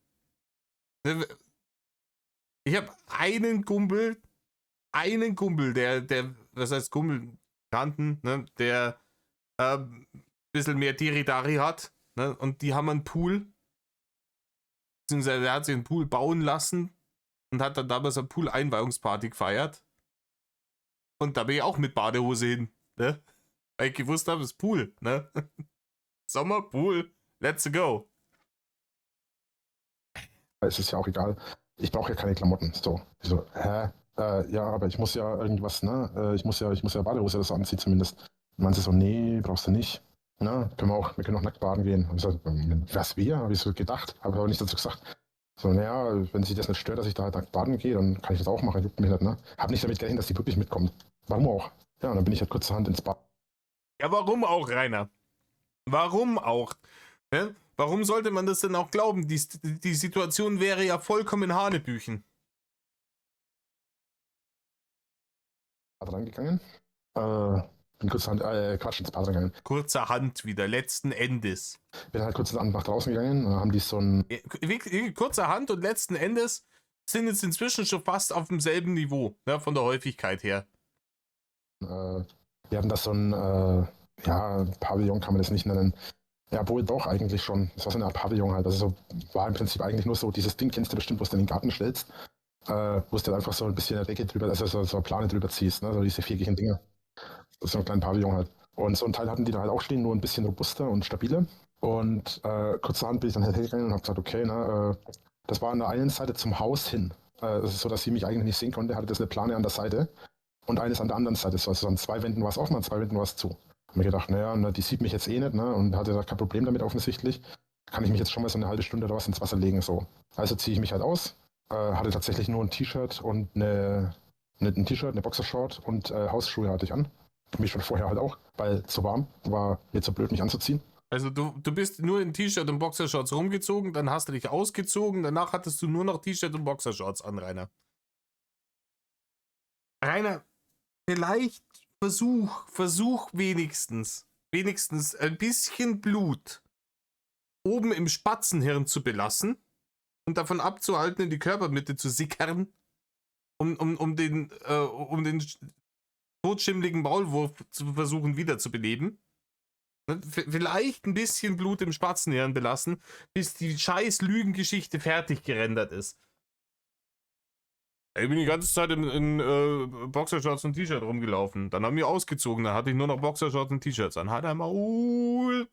[SPEAKER 1] Ich habe einen Kumpel, der, was heißt Kumpel, Kanten, ne, der ein bisschen mehr Diridari hat, ne, und die haben einen Pool, beziehungsweise er hat sich einen Pool bauen lassen und hat dann damals eine Pool-Einweihungsparty gefeiert. Und da bin ich auch mit Badehose hin, ne, weil ich gewusst habe, es ist Pool, ne. Sommerpool, let's go.
[SPEAKER 2] Es ist ja auch egal. Ich brauche ja keine Klamotten. So, ich so, hä? Ja, aber ich muss ja irgendwas, ne? Ich muss ja Badehose das anziehen zumindest. Und meinte so, nee, brauchst du nicht. Ne? Wir können auch nackt baden gehen. Und ich so, was wir? Habe ich so gedacht, habe aber nicht dazu gesagt. So, naja, wenn sich das nicht stört, dass ich da halt nackt baden gehe, dann kann ich das auch machen. Juckt mich nicht, ne? Hab nicht damit gerechnet, dass die wirklich mitkommt. Warum auch? Ja, und dann bin ich halt kurzerhand ins Bad.
[SPEAKER 1] Ja, warum auch, Rainer? Warum auch? Ne? Warum sollte man das denn auch glauben? Die Situation wäre ja vollkommen Hanebüchen.
[SPEAKER 2] Rangegangen. Bin kurzerhand, Quatsch, ins Bad gegangen.
[SPEAKER 1] Kurzerhand wieder, letzten Endes.
[SPEAKER 2] Bin halt kurzerhand nach draußen gegangen. Und dann haben die so ein.
[SPEAKER 1] Kurzerhand und letzten Endes sind jetzt inzwischen schon fast auf demselben Niveau, ne, von der Häufigkeit her.
[SPEAKER 2] Wir hatten das so ein, ja, Pavillon kann man das nicht nennen. Ja, wohl doch, eigentlich schon. Das war so eine Art Pavillon halt. Also so, war im Prinzip eigentlich nur so, dieses Ding kennst du bestimmt, wo du in den Garten stellst, wo du dann einfach so ein bisschen eine Decke drüber, also so eine Plane drüber ziehst, ne? So diese viereckigen Dinger. Das ist so ein kleiner Pavillon halt. Und so ein Teil hatten die da halt auch stehen, nur ein bisschen robuster und stabiler. Und kurzerhand bin ich dann halt hergegangen und habe gesagt, okay, ne, das war an der einen Seite zum Haus hin. Das ist so, dass sie mich eigentlich nicht sehen konnte, hatte das eine Plane an der Seite und eines an der anderen Seite. Also an 2 Wänden war es offen, an 2 Wänden war es zu. Hab mir gedacht, naja, na, die sieht mich jetzt eh nicht, ne? Und hatte da kein Problem damit offensichtlich. Kann ich mich jetzt schon mal so eine halbe Stunde oder was ins Wasser legen, so. Also ziehe ich mich halt aus, hatte tatsächlich nur ein T-Shirt und ein T-Shirt, eine Boxershort und Hausschuhe hatte ich an. Mich schon vorher halt auch, weil zu warm, war mir zu blöd, mich anzuziehen.
[SPEAKER 1] Also du bist nur in T-Shirt und Boxershorts rumgezogen, dann hast du dich ausgezogen, danach hattest du nur noch T-Shirt und Boxershorts an, Rainer. Rainer, vielleicht versuch wenigstens ein bisschen Blut oben im Spatzenhirn zu belassen und davon abzuhalten, in die Körpermitte zu sickern, um den totschimmligen Maulwurf zu versuchen wiederzubeleben. Vielleicht ein bisschen Blut im Spatzenhirn belassen, bis die scheiß Lügengeschichte fertig gerendert ist. Ich bin die ganze Zeit in Boxershorts und T-Shirt rumgelaufen. Dann haben wir ausgezogen, dann hatte ich nur noch Boxershorts und T-Shirts an. Hat er mal.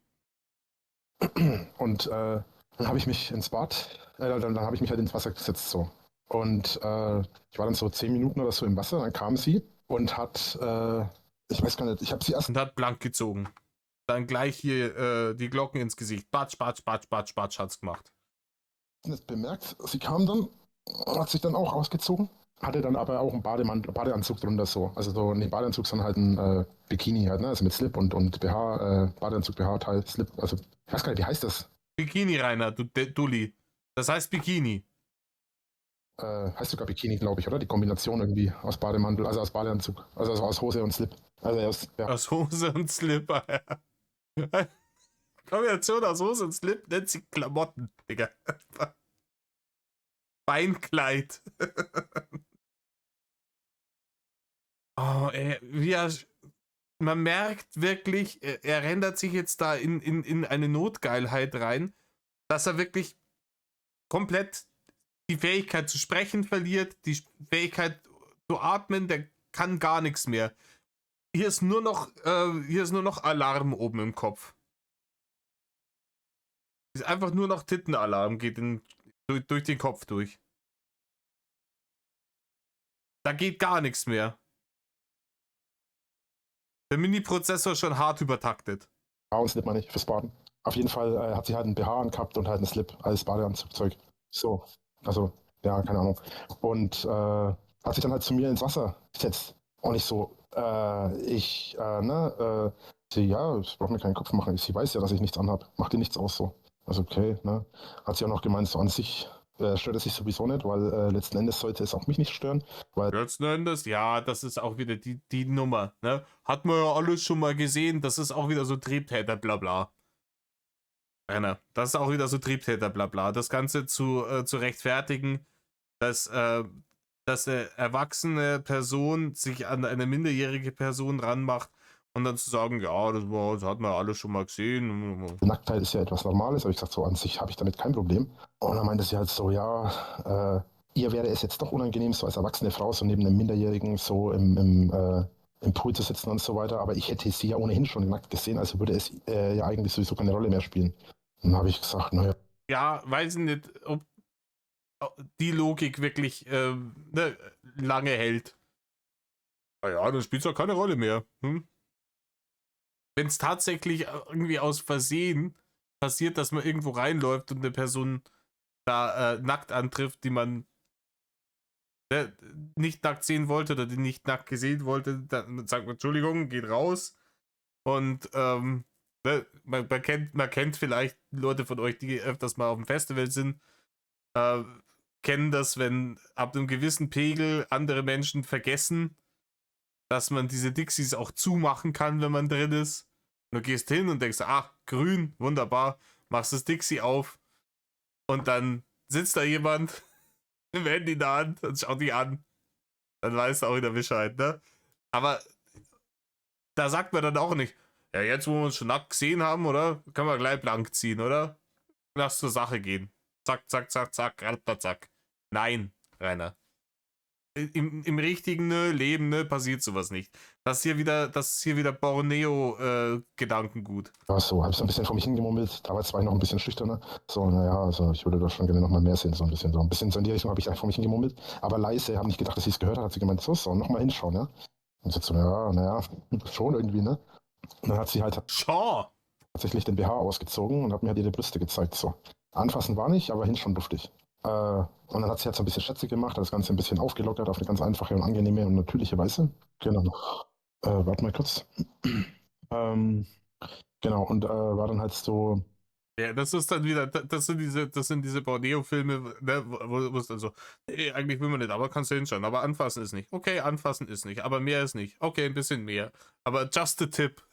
[SPEAKER 2] Und dann habe ich mich ins Bad, dann habe ich mich halt ins Wasser gesetzt so. Und ich war dann so 10 Minuten oder so im Wasser, dann kam sie und hat, ich weiß gar nicht, ich habe sie erst...
[SPEAKER 1] Und hat blank gezogen. Dann gleich hier die Glocken ins Gesicht. Batsch, batsch, batsch, batsch, batsch hat's gemacht.
[SPEAKER 2] Nicht bemerkt, sie kam dann, hat sich dann auch ausgezogen, hatte dann aber auch einen Badeanzug drunter so. Also so nicht Badeanzug, sondern halt ein Bikini halt, ne? Also mit Slip und BH, Badeanzug, BH-Teil, Slip, also ich weiß gar nicht, wie heißt das?
[SPEAKER 1] Bikini, Rainer, du Dulli. Das heißt Bikini.
[SPEAKER 2] Heißt sogar Bikini, glaube ich, oder? Die Kombination irgendwie aus Bademantel, also aus Badeanzug, also aus Hose und Slip. Also ja.
[SPEAKER 1] Aus Hose und Slip, ja. Kombination aus Hose und Slip nennt sich Klamotten, Digga. Beinkleid. Oh, man merkt wirklich, er rendert sich jetzt da in eine Notgeilheit rein, dass er wirklich komplett die Fähigkeit zu sprechen verliert, die Fähigkeit zu atmen, der kann gar nichts mehr. Hier ist nur noch Alarm oben im Kopf. Ist einfach nur noch Tittenalarm, geht durch den Kopf durch. Da geht gar nichts mehr. Der Mini-Prozessor schon hart übertaktet.
[SPEAKER 2] BH und Slip meine ich, fürs Baden. Auf jeden Fall hat sie halt einen BH angehabt und halt einen Slip als Badeanzugzeug. So, also, ja, keine Ahnung. Und hat sich dann halt zu mir ins Wasser gesetzt. Und ich so, sie, ja, ich brauche mir keinen Kopf machen. Sie weiß ja, dass ich nichts anhab. Macht dir nichts aus so. Also, okay, ne? Hat sie auch noch gemeint, so an sich stört es sich sowieso nicht, weil letzten Endes sollte es auch mich nicht stören.
[SPEAKER 1] Letzten Endes, ja, das ist auch wieder die Nummer, ne? Hat man ja alles schon mal gesehen, das ist auch wieder so Triebtäter, bla bla. Das ist auch wieder so Triebtäter, bla bla. Das Ganze zu rechtfertigen, dass eine erwachsene Person sich an eine minderjährige Person ranmacht und dann zu sagen, ja, das hat man alles schon mal gesehen.
[SPEAKER 2] Nacktheit ist ja etwas Normales, aber ich gesagt, so an sich habe ich damit kein Problem. Und dann meinte sie halt so, ja, ihr wäre es jetzt doch unangenehm, so als erwachsene Frau so neben einem Minderjährigen so im Pool zu sitzen und so weiter, aber ich hätte sie ja ohnehin schon nackt gesehen, also würde es ja eigentlich sowieso keine Rolle mehr spielen. Und dann habe ich gesagt, naja.
[SPEAKER 1] Ja, weiß ich nicht, ob die Logik wirklich lange hält. Naja, dann spielt es ja keine Rolle mehr. Hm? Wenn es tatsächlich irgendwie aus Versehen passiert, dass man irgendwo reinläuft und eine Person da nackt antrifft, die man nicht nackt sehen wollte oder die nicht nackt gesehen wollte, dann sagt man, Entschuldigung, geht raus. Und man kennt vielleicht Leute von euch, die öfters mal auf dem Festival sind, kennen das, wenn ab einem gewissen Pegel andere Menschen vergessen, dass man diese Dixies auch zumachen kann, wenn man drin ist. Du gehst hin und denkst, ach, grün, wunderbar, machst das Dixie auf und dann sitzt da jemand mit dem Handy in der Hand und schaut dich an. Dann weißt du auch wieder Bescheid, ne? Aber da sagt man dann auch nicht, ja, jetzt wo wir uns schon nackt gesehen haben, oder? Können wir gleich blank ziehen, oder? Lass zur Sache gehen. Zack, zack, zack, zack, zack. Nein, Rainer. Im richtigen Leben passiert sowas nicht. Das ist hier wieder Borneo-Gedankengut.
[SPEAKER 2] Ja, so, habe ich so ein bisschen vor mich hingemummelt. Damals war ich noch ein bisschen schüchterner. So, naja, also ich würde da schon gerne noch mal mehr sehen. So ein bisschen so in die Richtung habe ich einfach vor mich hingemummelt. Aber leise, habe nicht gedacht, dass sie es gehört hat. Hat sie gemeint, so, noch mal hinschauen, ja. Und ich so, naja, schon irgendwie, ne. Und dann hat sie halt tatsächlich den BH ausgezogen und hat mir halt ihre Brüste gezeigt. So. Anfassen war nicht, aber hinschauen durfte ich. Und dann hat sie halt so ein bisschen Schätze gemacht, hat das Ganze ein bisschen aufgelockert auf eine ganz einfache und angenehme und natürliche Weise. Genau. Warte mal kurz. Genau, und war dann halt so.
[SPEAKER 1] Ja, das ist dann wieder, das sind diese Borneo-Filme, ne, wo es dann so, nee, eigentlich will man nicht, aber kannst du hinschauen, aber anfassen ist nicht. Okay, anfassen ist nicht, aber mehr ist nicht. Okay, ein bisschen mehr. Aber just a tip.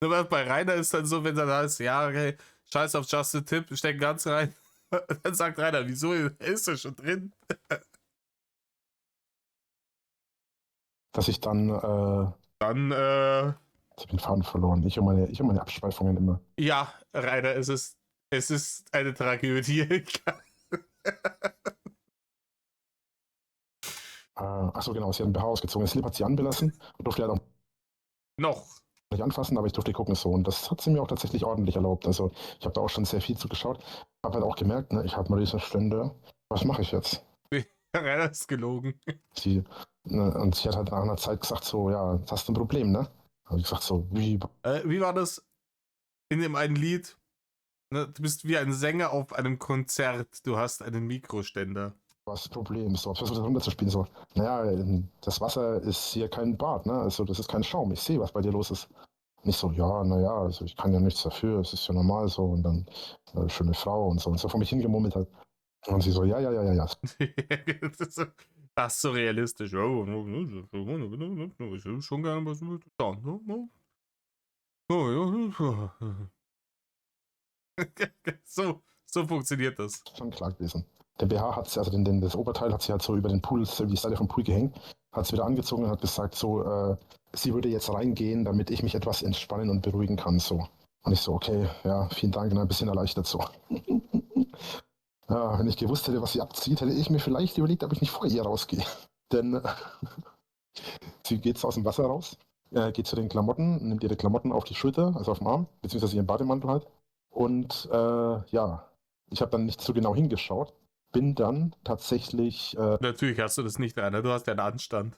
[SPEAKER 1] Nur bei Rainer ist dann so, wenn dann heißt, ja, okay, scheiß auf just a tip, steck ganz rein. Dann sagt Rainer, wieso ist er schon drin?
[SPEAKER 2] Dass ich dann. Ich habe den Faden verloren. Ich und meine Abschweifungen immer.
[SPEAKER 1] Ja, Rainer, es ist eine Tragödie.
[SPEAKER 2] Achso, genau, sie hat den BH ausgezogen. Das Slip hat sie anbelassen und durfte halt auch
[SPEAKER 1] Noch.
[SPEAKER 2] nicht anfassen, aber ich durfte gucken so. Und das hat sie mir auch tatsächlich ordentlich erlaubt. Also ich habe da auch schon sehr viel zugeschaut. Habe halt auch gemerkt, ne, ich habe mal diese Stände. Was mache ich jetzt?
[SPEAKER 1] Rainer ist gelogen.
[SPEAKER 2] Und sie hat halt nach einer Zeit gesagt, so, ja, jetzt hast du ein Problem, ne? Habe ich gesagt, so, wie
[SPEAKER 1] war das in dem einen Lied? Ne, du bist wie ein Sänger auf einem Konzert. Du hast einen Mikroständer.
[SPEAKER 2] was das Problem? So, versucht das runterzuspielen. So, naja, das Wasser ist hier kein Bad, ne? Also das ist kein Schaum. Ich sehe, was bei dir los ist. Nicht so, ja, naja, also ich kann ja nichts dafür, es ist ja normal so und dann schöne Frau und so vor mich hingemummelt hat. Und sie so, ja.
[SPEAKER 1] Das ist so realistisch. Ich will schon gerne was mit so funktioniert das.
[SPEAKER 2] Schon klar gewesen. Der BH hat sie, also das Oberteil hat sie halt so über den Pool, die Seite vom Pool gehängt, hat es wieder angezogen und hat gesagt, so, sie würde jetzt reingehen, damit ich mich etwas entspannen und beruhigen kann. So. Und ich so, okay, ja, vielen Dank, ein bisschen erleichtert so. Ja, wenn ich gewusst hätte, was sie abzieht, hätte ich mir vielleicht überlegt, ob ich nicht vor ihr rausgehe. Denn sie geht aus dem Wasser raus, geht zu den Klamotten, nimmt ihre Klamotten auf die Schulter, also auf den Arm, beziehungsweise ihren Bademantel halt. Und ja, ich habe dann nicht so genau hingeschaut, bin dann tatsächlich
[SPEAKER 1] Natürlich hast du das nicht, Rainer, du hast ja einen Anstand.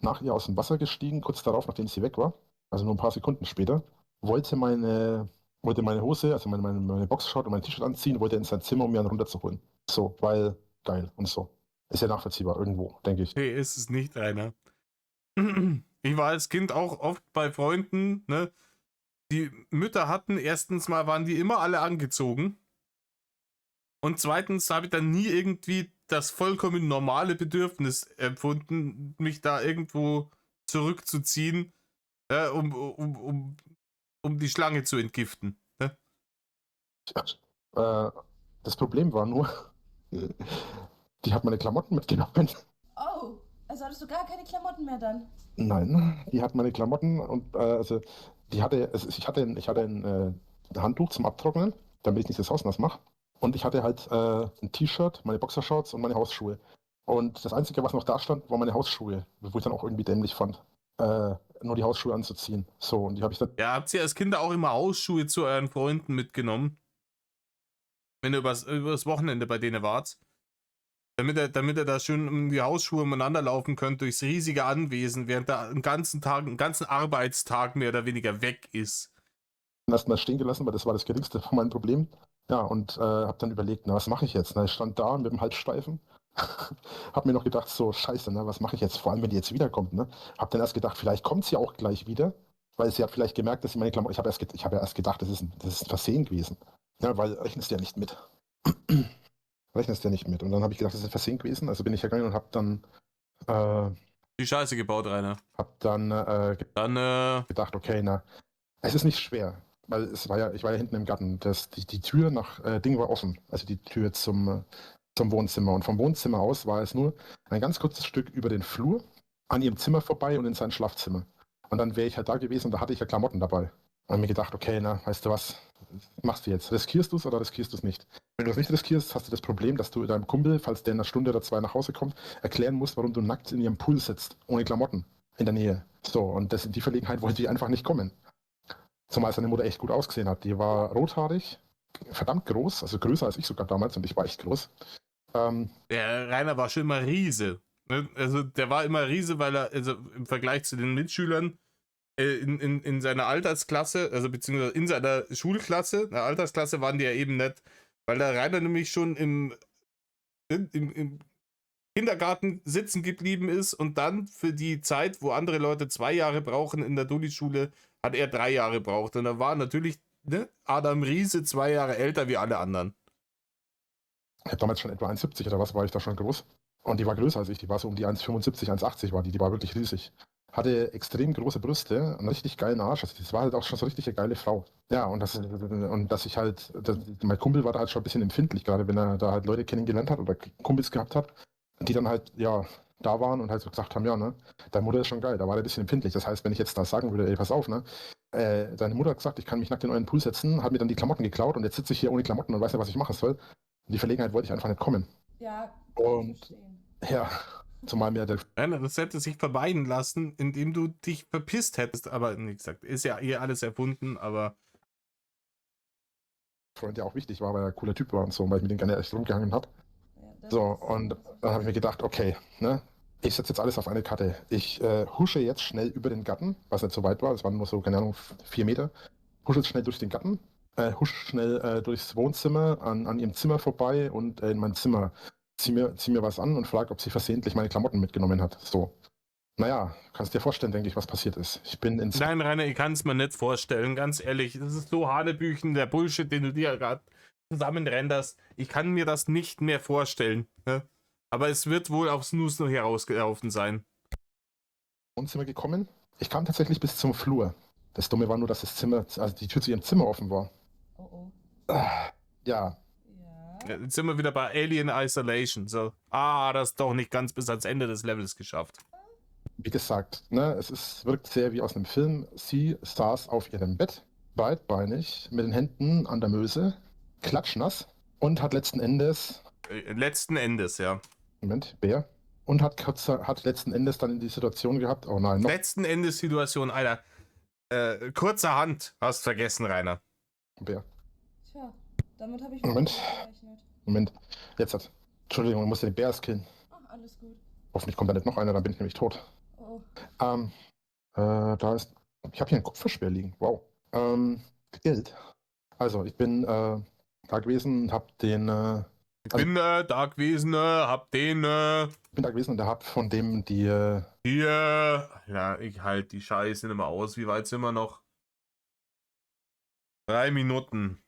[SPEAKER 2] Nach ihr aus dem Wasser gestiegen, kurz darauf, nachdem sie weg war, also nur ein paar Sekunden später, wollte meine wollte meine Hose, also meine Boxershort und mein T-Shirt anziehen, wollte in sein Zimmer, um mir einen runterzuholen. So, weil geil und so. Ist ja nachvollziehbar irgendwo, denke ich.
[SPEAKER 1] Nee, ist es nicht, Rainer. Ich war als Kind auch oft bei Freunden, ne? Die Mütter hatten, erstens mal waren die immer alle angezogen. Und zweitens habe ich dann nie irgendwie das vollkommen normale Bedürfnis empfunden, mich da irgendwo zurückzuziehen, um die Schlange zu entgiften. Ne?
[SPEAKER 2] Das Problem war nur, die hat meine Klamotten mitgenommen.
[SPEAKER 3] Oh, also hattest du gar keine Klamotten mehr dann?
[SPEAKER 2] Nein, die hat meine Klamotten und also ich hatte ein Handtuch zum Abtrocknen, damit ich nicht das Haus nass mache. Und ich hatte halt ein T-Shirt, meine Boxershorts und meine Hausschuhe. Und das Einzige, was noch da stand, waren meine Hausschuhe, wo ich dann auch irgendwie dämlich fand, nur die Hausschuhe anzuziehen. So, und die habe ich dann.
[SPEAKER 1] Ja, habt ihr als Kinder auch immer Hausschuhe zu euren Freunden mitgenommen? Wenn ihr übers Wochenende bei denen wart? Damit ihr da schön um die Hausschuhe umeinander laufen könnt durchs riesige Anwesen, während da einen ganzen Arbeitstag mehr oder weniger weg ist.
[SPEAKER 2] Erstmal stehen gelassen, weil das war das geringste von meinen Problemen. Ja, und habe dann überlegt, na, was mache ich jetzt? Na, ich stand da mit dem Halssteifen, habe mir noch gedacht, so scheiße, ne, was mache ich jetzt? Vor allem, wenn die jetzt wiederkommt. Ne? Habe dann erst gedacht, vielleicht kommt sie auch gleich wieder, weil sie hat vielleicht gemerkt, dass sie meine Klamotten. Ich habe ja erst gedacht, das ist ein Versehen gewesen. Ja, weil rechnest du ja nicht mit. Rechnest du ja nicht mit. Und dann habe ich gedacht, das ist ein Versehen gewesen. Also bin ich gegangen und habe dann,
[SPEAKER 1] Die Scheiße gebaut, Rainer. Dann,
[SPEAKER 2] gedacht, okay, na, es ist nicht schwer, weil ich war ja hinten im Garten. Die Tür nach Ding war offen, also die Tür zum Wohnzimmer. Und vom Wohnzimmer aus war es nur ein ganz kurzes Stück über den Flur, an ihrem Zimmer vorbei und in sein Schlafzimmer. Und dann wäre ich halt da gewesen und da hatte ich ja Klamotten dabei. Und mir gedacht, okay, na, weißt du was, machst du jetzt? Riskierst du es oder riskierst du es nicht? Wenn du es nicht riskierst, hast du das Problem, dass du deinem Kumpel, falls der in einer Stunde oder zwei nach Hause kommt, erklären musst, warum du nackt in ihrem Pool sitzt, ohne Klamotten, in der Nähe. So, und in die Verlegenheit wollte ich einfach nicht kommen. Zumal seine Mutter echt gut ausgesehen hat. Die war rothaarig, verdammt groß, also größer als ich sogar damals und ich war echt groß.
[SPEAKER 1] der Rainer war schon immer Riese. Ne? Also der war immer Riese, weil er, also im Vergleich zu den Mitschülern, in seiner Altersklasse, also beziehungsweise in seiner Schulklasse, in der Altersklasse waren die ja eben nicht, weil der Rainer nämlich schon im Kindergarten sitzen geblieben ist und dann für die Zeit, wo andere Leute 2 Jahre brauchen in der Dulli-Schule, hat er 3 Jahre braucht. Und da war natürlich Adam Riese 2 Jahre älter wie alle anderen.
[SPEAKER 2] Ich habe damals schon etwa 1,70 oder was, war ich da schon groß. Und die war größer als ich, die war so um die 1,75, 1,80 war die war wirklich riesig. Hatte extrem große Brüste, einen richtig geilen Arsch. Also das war halt auch schon so eine richtige geile Frau. Ja, und dass ich halt, mein Kumpel war da halt schon ein bisschen empfindlich, gerade wenn er da halt Leute kennengelernt hat oder Kumpels gehabt hat, die dann halt, ja, da waren und halt so gesagt haben, ja, ne, deine Mutter ist schon geil, da war er ein bisschen empfindlich. Das heißt, wenn ich jetzt da sagen würde, ey, pass auf, ne, deine Mutter hat gesagt, ich kann mich nackt in euren Pool setzen, hat mir dann die Klamotten geklaut und jetzt sitze ich hier ohne Klamotten und weiß nicht, was ich machen soll. In die Verlegenheit wollte ich einfach nicht kommen.
[SPEAKER 3] Ja, kann ich
[SPEAKER 2] Und
[SPEAKER 3] verstehen.
[SPEAKER 2] ja, zumal mir der
[SPEAKER 1] Rainer, das hätte sich vermeiden lassen, indem du dich verpisst hättest. Aber wie gesagt, ist ja hier alles erfunden, aber
[SPEAKER 2] Freund ja auch wichtig war, weil er ein cooler Typ war und so, weil ich mit dem gerne echt rumgehangen habe.
[SPEAKER 3] Ja, das
[SPEAKER 2] So,
[SPEAKER 3] ist-
[SPEAKER 2] und dann habe ich mir gedacht, okay, ne, ich setze jetzt alles auf eine Karte. Ich husche jetzt schnell über den Garten, was nicht so weit war, es waren nur so, keine Ahnung, 4 Meter. Husche jetzt schnell durch den Garten, husche schnell durchs Wohnzimmer, an ihrem Zimmer vorbei und in mein Zimmer. Zieh mir was an und frage, ob sie versehentlich meine Klamotten mitgenommen hat. So. Naja, kannst dir vorstellen, denke ich, was passiert ist. Ich bin ins.
[SPEAKER 1] nein, Rainer, ich kann es mir nicht vorstellen, ganz ehrlich. Das ist so Hanebüchen, der Bullshit, den du dir gerade zusammenrenderst. Ich kann mir das nicht mehr vorstellen. Ne? Aber es wird wohl auf Snooze noch herausgelaufen sein.
[SPEAKER 2] Wohnzimmer gekommen. Ich kam tatsächlich bis zum Flur. Das Dumme war nur, dass das Zimmer, also die Tür zu ihrem Zimmer offen war.
[SPEAKER 3] Oh oh.
[SPEAKER 2] Ja,
[SPEAKER 3] Ja.
[SPEAKER 1] Jetzt sind wir wieder bei Alien Isolation. So, das ist doch nicht ganz bis ans Ende des Levels geschafft.
[SPEAKER 2] wie gesagt, ne, wirkt sehr wie aus einem Film. Sie saß auf ihrem Bett, breitbeinig, mit den Händen an der Möse, klatschnass und hat letzten Endes,
[SPEAKER 1] Letzten Endes, ja.
[SPEAKER 2] Moment, Bär, und hat letzten Endes dann die Situation gehabt, oh nein, noch
[SPEAKER 1] Letzten Endes Situation, Alter. Kurzerhand, hast vergessen, Rainer.
[SPEAKER 2] ein Bär.
[SPEAKER 3] Tja, damit habe ich
[SPEAKER 2] Moment.
[SPEAKER 3] nicht gerechnet.
[SPEAKER 2] Moment, jetzt hat. Entschuldigung, ich muss den Bär killen.
[SPEAKER 3] Ach, alles gut.
[SPEAKER 2] Hoffentlich kommt da nicht noch einer, dann bin ich nämlich tot.
[SPEAKER 3] Oh,
[SPEAKER 2] Da ist. Ich habe hier ein Kupferspeer liegen. Wow. Geld. Also, ich bin da gewesen und hab den.
[SPEAKER 1] Ich bin da gewesen, hab den
[SPEAKER 2] bin da gewesen und hab von dem die.
[SPEAKER 1] hier. Ja, ich halt die Scheiße nicht mehr aus. Wie weit sind wir noch? 3 Minuten.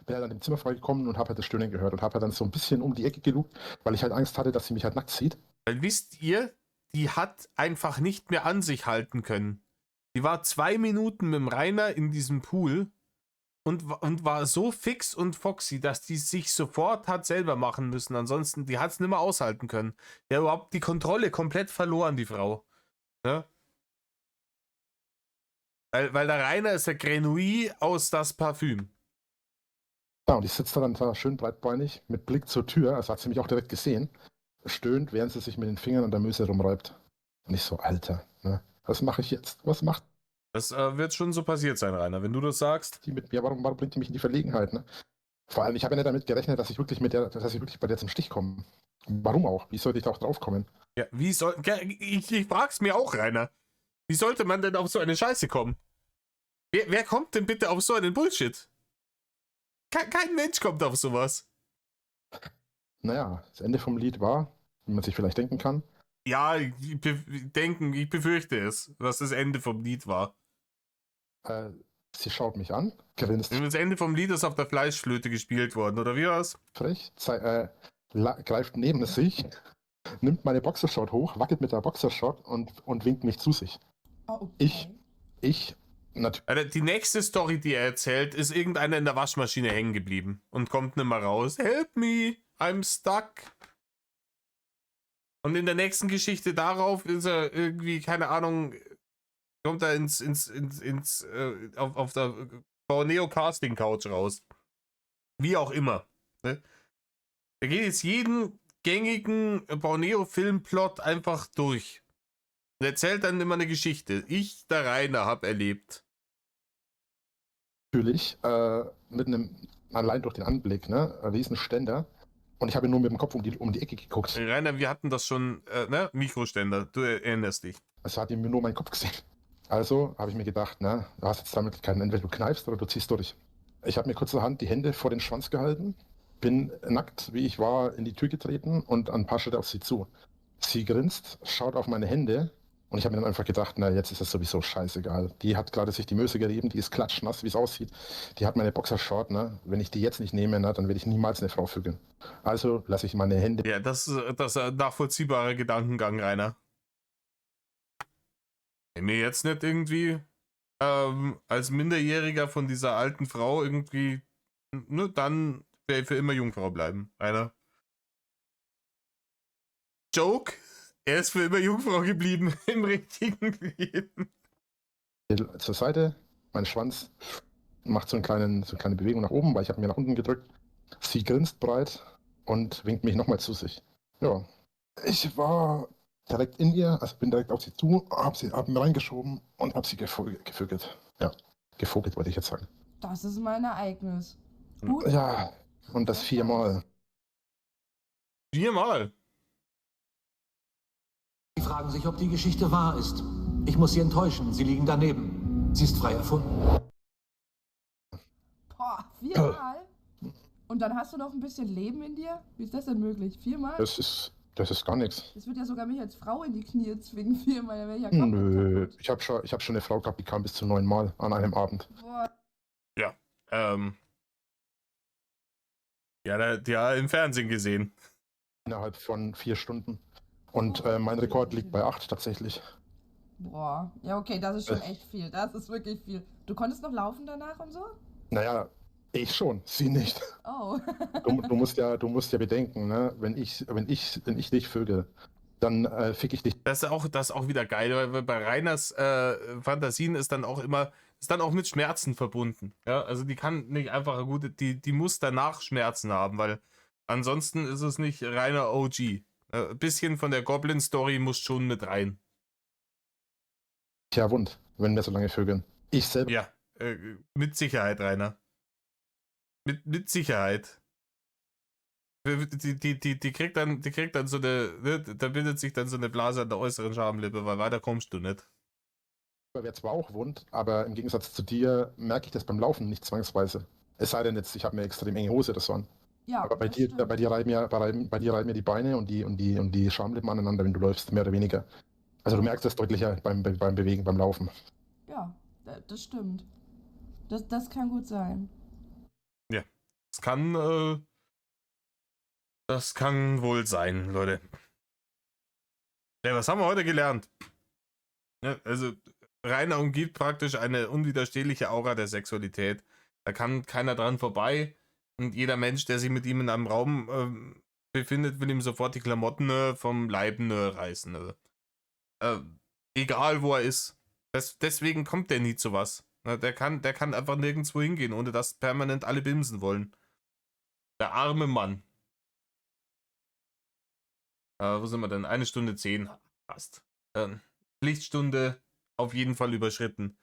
[SPEAKER 2] Bin halt an dem Zimmer vorbeigekommen und hab halt das Stöhnen gehört und hab halt dann so ein bisschen um die Ecke gelugt, weil ich halt Angst hatte, dass sie mich halt nackt sieht.
[SPEAKER 1] Weil wisst ihr, die hat einfach nicht mehr an sich halten können. Die war 2 Minuten mit dem Rainer in diesem Pool und war so fix und foxy, dass die sich sofort hat selber machen müssen. Ansonsten, die hat es nicht mehr aushalten können. Die hat überhaupt die Kontrolle komplett verloren, die Frau. Ne? Weil der Rainer ist der Grenouille aus das Parfüm.
[SPEAKER 2] Ja, und ich sitze dann da schön breitbeinig mit Blick zur Tür, also hat sie mich auch direkt gesehen, stöhnt, während sie sich mit den Fingern an der Möse rumreibt. Und ich so, Alter, ne? Was mache ich jetzt? Was macht
[SPEAKER 1] Das wird schon so passiert sein, Rainer, wenn du das sagst.
[SPEAKER 2] die mit mir? Warum bringt die mich in die Verlegenheit, ne? Vor allem, ich habe ja nicht damit gerechnet, dass ich wirklich bei der zum Stich komme. Warum auch? Wie sollte ich da auch drauf kommen?
[SPEAKER 1] Ja, ich frag's mir auch, Rainer. Wie sollte man denn auf so eine Scheiße kommen? Wer kommt denn bitte auf so einen Bullshit? Kein Mensch kommt auf sowas.
[SPEAKER 2] Naja, das Ende vom Lied war, wie man sich vielleicht denken kann,
[SPEAKER 1] Ja, ich befürchte es, was das Ende vom Lied war.
[SPEAKER 2] sie schaut mich an, grinst
[SPEAKER 1] Das Ende vom Lied ist auf der Fleischflöte gespielt worden, oder wie war's?
[SPEAKER 2] frech, greift neben sich, nimmt meine Boxershort hoch, wackelt mit der Boxershort und winkt mich zu sich.
[SPEAKER 3] Oh, okay.
[SPEAKER 2] Ich, natürlich,
[SPEAKER 1] Alter, die nächste Story, die er erzählt, ist irgendeiner in der Waschmaschine hängen geblieben und kommt nicht mehr raus. Help me, I'm stuck. Und in der nächsten Geschichte darauf ist er irgendwie, keine Ahnung, kommt er auf der Borneo Casting Couch raus. Wie auch immer. Ne? Er geht jetzt jeden gängigen Borneo-Filmplot einfach durch. Und erzählt dann immer eine Geschichte. Ich, der Rainer, hab erlebt.
[SPEAKER 2] mit einem, allein durch den Anblick, ne, ein Riesenständer. Und ich habe nur mit dem Kopf um die Ecke geguckt.
[SPEAKER 1] Rainer, wir hatten das schon, ne? Mikroständer, du erinnerst dich.
[SPEAKER 2] Also hat ihm nur meinen Kopf gesehen. Also habe ich mir gedacht, ne, du hast jetzt damit keinen, entweder du kneifst oder du ziehst durch. Ich habe mir kurzerhand die Hände vor den Schwanz gehalten, bin nackt, wie ich war, in die Tür getreten und ein paar Schritte auf sie zu. Sie grinst, schaut auf meine Hände und ich habe mir dann einfach gedacht, na, jetzt ist es sowieso scheißegal. Die hat gerade sich die Möse gerieben, die ist klatschnass, wie es aussieht. Die hat meine Boxershort, ne? Wenn ich die jetzt nicht nehme, ne, dann werde ich niemals eine Frau vögeln. Also lasse ich meine Hände.
[SPEAKER 1] Ja, das ist ein nachvollziehbarer Gedankengang, Rainer. Wenn mir jetzt nicht irgendwie als Minderjähriger von dieser alten Frau irgendwie, ne, dann werde ich für immer Jungfrau bleiben, Rainer. Joke? Er ist für immer Jungfrau geblieben im richtigen Leben.
[SPEAKER 2] Zur Seite, mein Schwanz macht so eine kleine Bewegung nach oben, weil ich habe mir nach unten gedrückt. Sie grinst breit und winkt mich nochmal zu sich. Ja, ich war direkt in ihr, also bin direkt auf sie zu, hab mir reingeschoben und hab sie gevögelt. Ja, gevogelt wollte ich jetzt sagen.
[SPEAKER 3] Das ist mein Ereignis. Gut.
[SPEAKER 2] Ja, und das 4-mal.
[SPEAKER 1] 4-mal.
[SPEAKER 4] Sie fragen sich, ob die Geschichte wahr ist. Ich muss Sie enttäuschen, Sie liegen daneben. Sie ist frei erfunden.
[SPEAKER 3] Boah, 4-mal? Und dann hast du noch ein bisschen Leben in dir? Wie ist das denn möglich? 4-mal?
[SPEAKER 2] Das ist gar nichts.
[SPEAKER 3] Das wird ja sogar mich als Frau in die Knie zwingen, 4-mal. Da wäre ich ja komplett
[SPEAKER 2] Nö,
[SPEAKER 3] kaputt.
[SPEAKER 2] ich hab schon eine Frau gehabt, die kam bis zu 9-mal an einem Abend.
[SPEAKER 3] Boah,
[SPEAKER 1] Ja, die hat im Fernsehen gesehen.
[SPEAKER 2] Innerhalb von 4 Stunden. Und mein Rekord liegt bei 8 tatsächlich.
[SPEAKER 3] boah. Ja, okay, das ist schon echt viel. Das ist wirklich viel. Du konntest noch laufen danach und so?
[SPEAKER 2] Naja, ich schon, sie nicht.
[SPEAKER 3] Oh.
[SPEAKER 2] Du musst ja bedenken, ne? Wenn ich dich vögel, dann fick ich dich.
[SPEAKER 1] Das ist auch wieder geil, weil bei Rainers Fantasien ist dann auch mit Schmerzen verbunden. Ja, also die kann nicht einfach die muss danach Schmerzen haben, weil ansonsten ist es nicht reiner OG. Ein bisschen von der Goblin-Story muss schon mit rein.
[SPEAKER 2] Ja, wund, wenn wir so lange vögeln. Ich selber.
[SPEAKER 1] Ja, mit Sicherheit, Rainer. Mit Sicherheit. Die kriegt dann so eine, ne, da bildet sich dann so eine Blase an der äußeren Schamlippe, weil weiter kommst du nicht.
[SPEAKER 2] Wäre zwar auch wund, aber im Gegensatz zu dir merke ich das beim Laufen nicht zwangsweise. Es sei denn jetzt, ich habe eine extrem enge Hose, das waren.
[SPEAKER 3] Ja,
[SPEAKER 2] Aber bei
[SPEAKER 3] das
[SPEAKER 2] dir,
[SPEAKER 3] stimmt.
[SPEAKER 2] bei dir reiben ja die Beine und die Schamlippen aneinander, wenn du läufst, mehr oder weniger. Also du merkst das deutlicher beim Bewegen, beim Laufen.
[SPEAKER 3] Ja, das stimmt. Das kann gut sein.
[SPEAKER 1] Ja. Das kann wohl sein, Leute. Ja, was haben wir heute gelernt? Ja, also, Rainer umgibt praktisch eine unwiderstehliche Aura der Sexualität. Da kann keiner dran vorbei. Und jeder Mensch, der sich mit ihm in einem Raum befindet, will ihm sofort die Klamotten vom Leib reißen. Also, egal wo er ist. Deswegen kommt der nie zu was. Der kann einfach nirgendwo hingehen, ohne dass permanent alle bimsen wollen. Der arme Mann. Wo sind wir denn? 1:10. Passt. Pflichtstunde auf jeden Fall überschritten.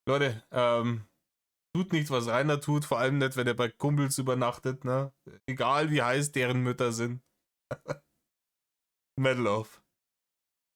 [SPEAKER 1] Leute, tut nicht, was Rainer tut, vor allem nicht, wenn er bei Kumpels übernachtet, ne? Egal wie heiß deren Mütter sind. Metal off.